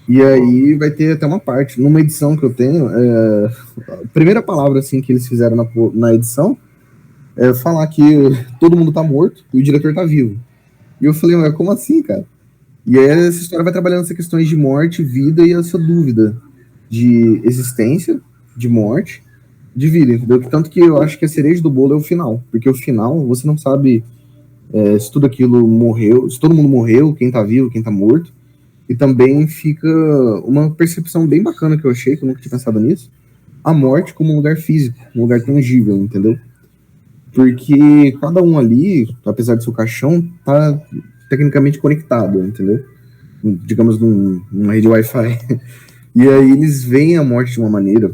E aí vai ter até uma parte, numa edição que eu tenho, a primeira palavra, assim, que eles fizeram na edição é falar que todo mundo tá morto e o diretor tá vivo. E eu falei, mas como assim, cara? E aí essa história vai trabalhando essas questões de morte, vida e essa dúvida de existência, de morte, de vida, entendeu? Tanto que eu acho que a cereja do bolo é o final, porque o final você não sabe se tudo aquilo morreu, se todo mundo morreu, quem tá vivo, quem tá morto, e também fica uma percepção bem bacana que eu achei, que eu nunca tinha pensado nisso, a morte como um lugar físico, um lugar tangível, entendeu? Porque cada um ali, apesar do seu caixão, tá tecnicamente conectado, entendeu? Digamos numa rede Wi-Fi. E aí eles veem a morte de uma maneira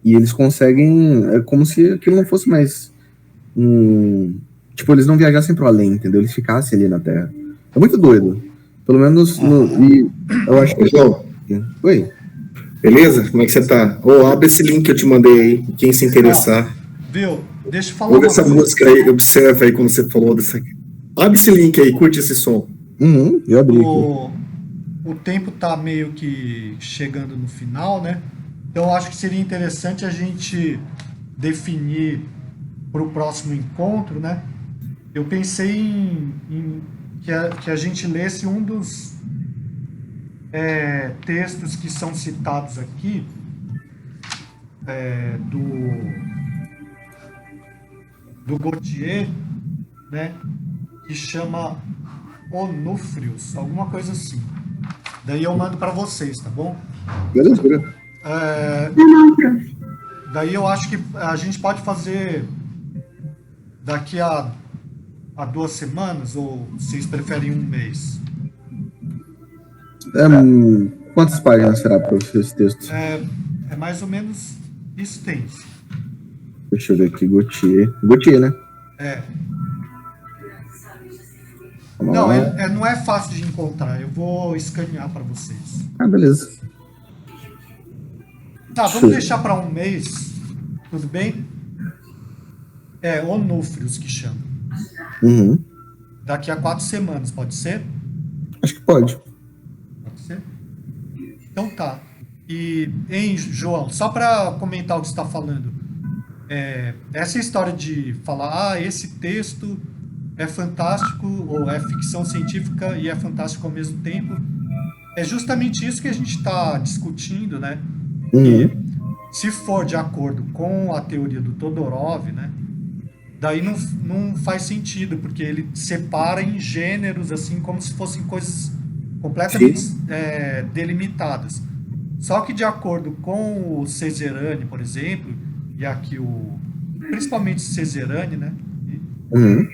e eles conseguem, é como se aquilo não fosse mais tipo, eles não viajassem pro além, entendeu? Eles ficassem ali na Terra. É muito doido. Pelo menos e eu acho que...
João.
Oi.
Beleza? Como é que você tá? Abre esse link que eu te mandei aí, quem se interessar.
Viu? Deixa eu falar
Ouve essa música aí, observa aí quando você falou dessa aqui. Abre esse link aí, curte esse som.
Eu abri aqui.
O tempo tá meio que chegando no final, né? Então eu acho que seria interessante a gente definir para o próximo encontro, né? Eu pensei que a gente lesse um dos textos que são citados aqui do Gautier, né? Que chama Onúfrios, alguma coisa assim. Daí eu mando para vocês, tá bom?
Beleza.
Daí eu acho que a gente pode fazer daqui a 2 semanas, ou vocês preferem um mês?
Quantas páginas será para esse texto?
É mais ou menos extenso.
Deixa eu ver aqui, Gautier, né?
Não, não é fácil de encontrar. Eu vou escanear para vocês.
Beleza.
Tá, vamos deixar para um mês, Tudo bem? É Onúfrios que chama.
Uhum.
Daqui a 4 semanas, pode ser?
Acho que pode.
Pode ser? Então tá. E, hein, João, só para comentar o que você está falando, essa história de falar, esse texto é fantástico, ou é ficção científica e é fantástico ao mesmo tempo, é justamente isso que a gente está discutindo, né?
Uhum.
E se for de acordo com a teoria do Todorov, né? Daí não faz sentido, porque ele separa em gêneros, assim, como se fossem coisas completamente delimitadas. Só que de acordo com o Cesarani, por exemplo, e aqui principalmente o Cesarani, né?
Uhum.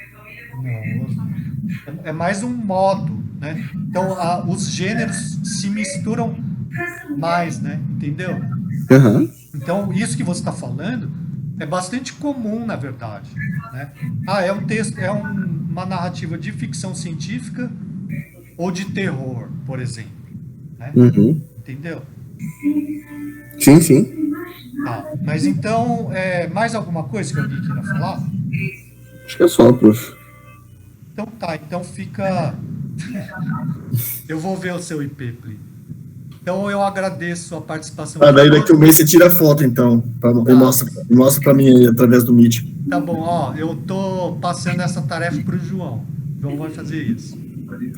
É mais um modo, né? Então os gêneros se misturam mais, né? Entendeu?
Uhum.
Então isso que você está falando é bastante comum, na verdade, né? É um texto, uma narrativa de ficção científica ou de terror, por exemplo, né?
Uhum.
Entendeu?
Sim, sim.
Tá. Mas então, mais alguma coisa que alguém queira falar?
Acho que é só, prof.
Então tá, então fica. Eu vou ver o seu IP, Plínio. Então eu agradeço a participação de
Daí daqui
todos.
um mês você tira a foto, então, e mostra para mim aí, através do Meet.
Tá bom, ó, eu tô passando essa tarefa pro João. O João vai fazer isso.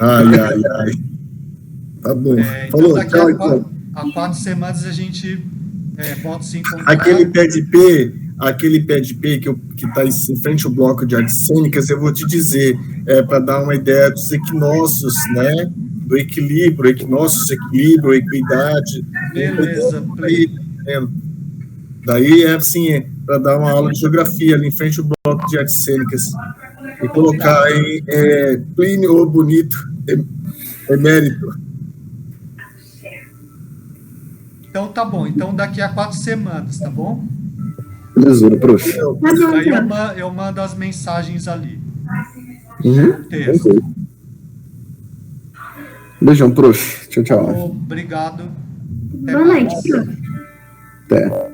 Ai. Tá bom.
Então
Falou,
daqui
tchau, então.
a 4 semanas a gente volta a se encontrar.
Aquele pé de P que está em frente ao bloco de artes cênicas, eu vou te dizer, para dar uma ideia dos equinócios, né? Do equilíbrio, equilíbrio, equidade.
Beleza, Plínio.
Daí assim, para dar uma aula de geografia ali em frente ao bloco de artes cênicas. E colocar em Plínio o Bonito, emérito.
Então tá bom, então daqui a 4 semanas, tá bom?
Beleza, prof.
Aí eu mando as mensagens ali.
Uhum.
Texto.
Ok. Beijão, prof. Tchau, tchau.
Obrigado. Até
Boa
mais.
noite, prof.
Até.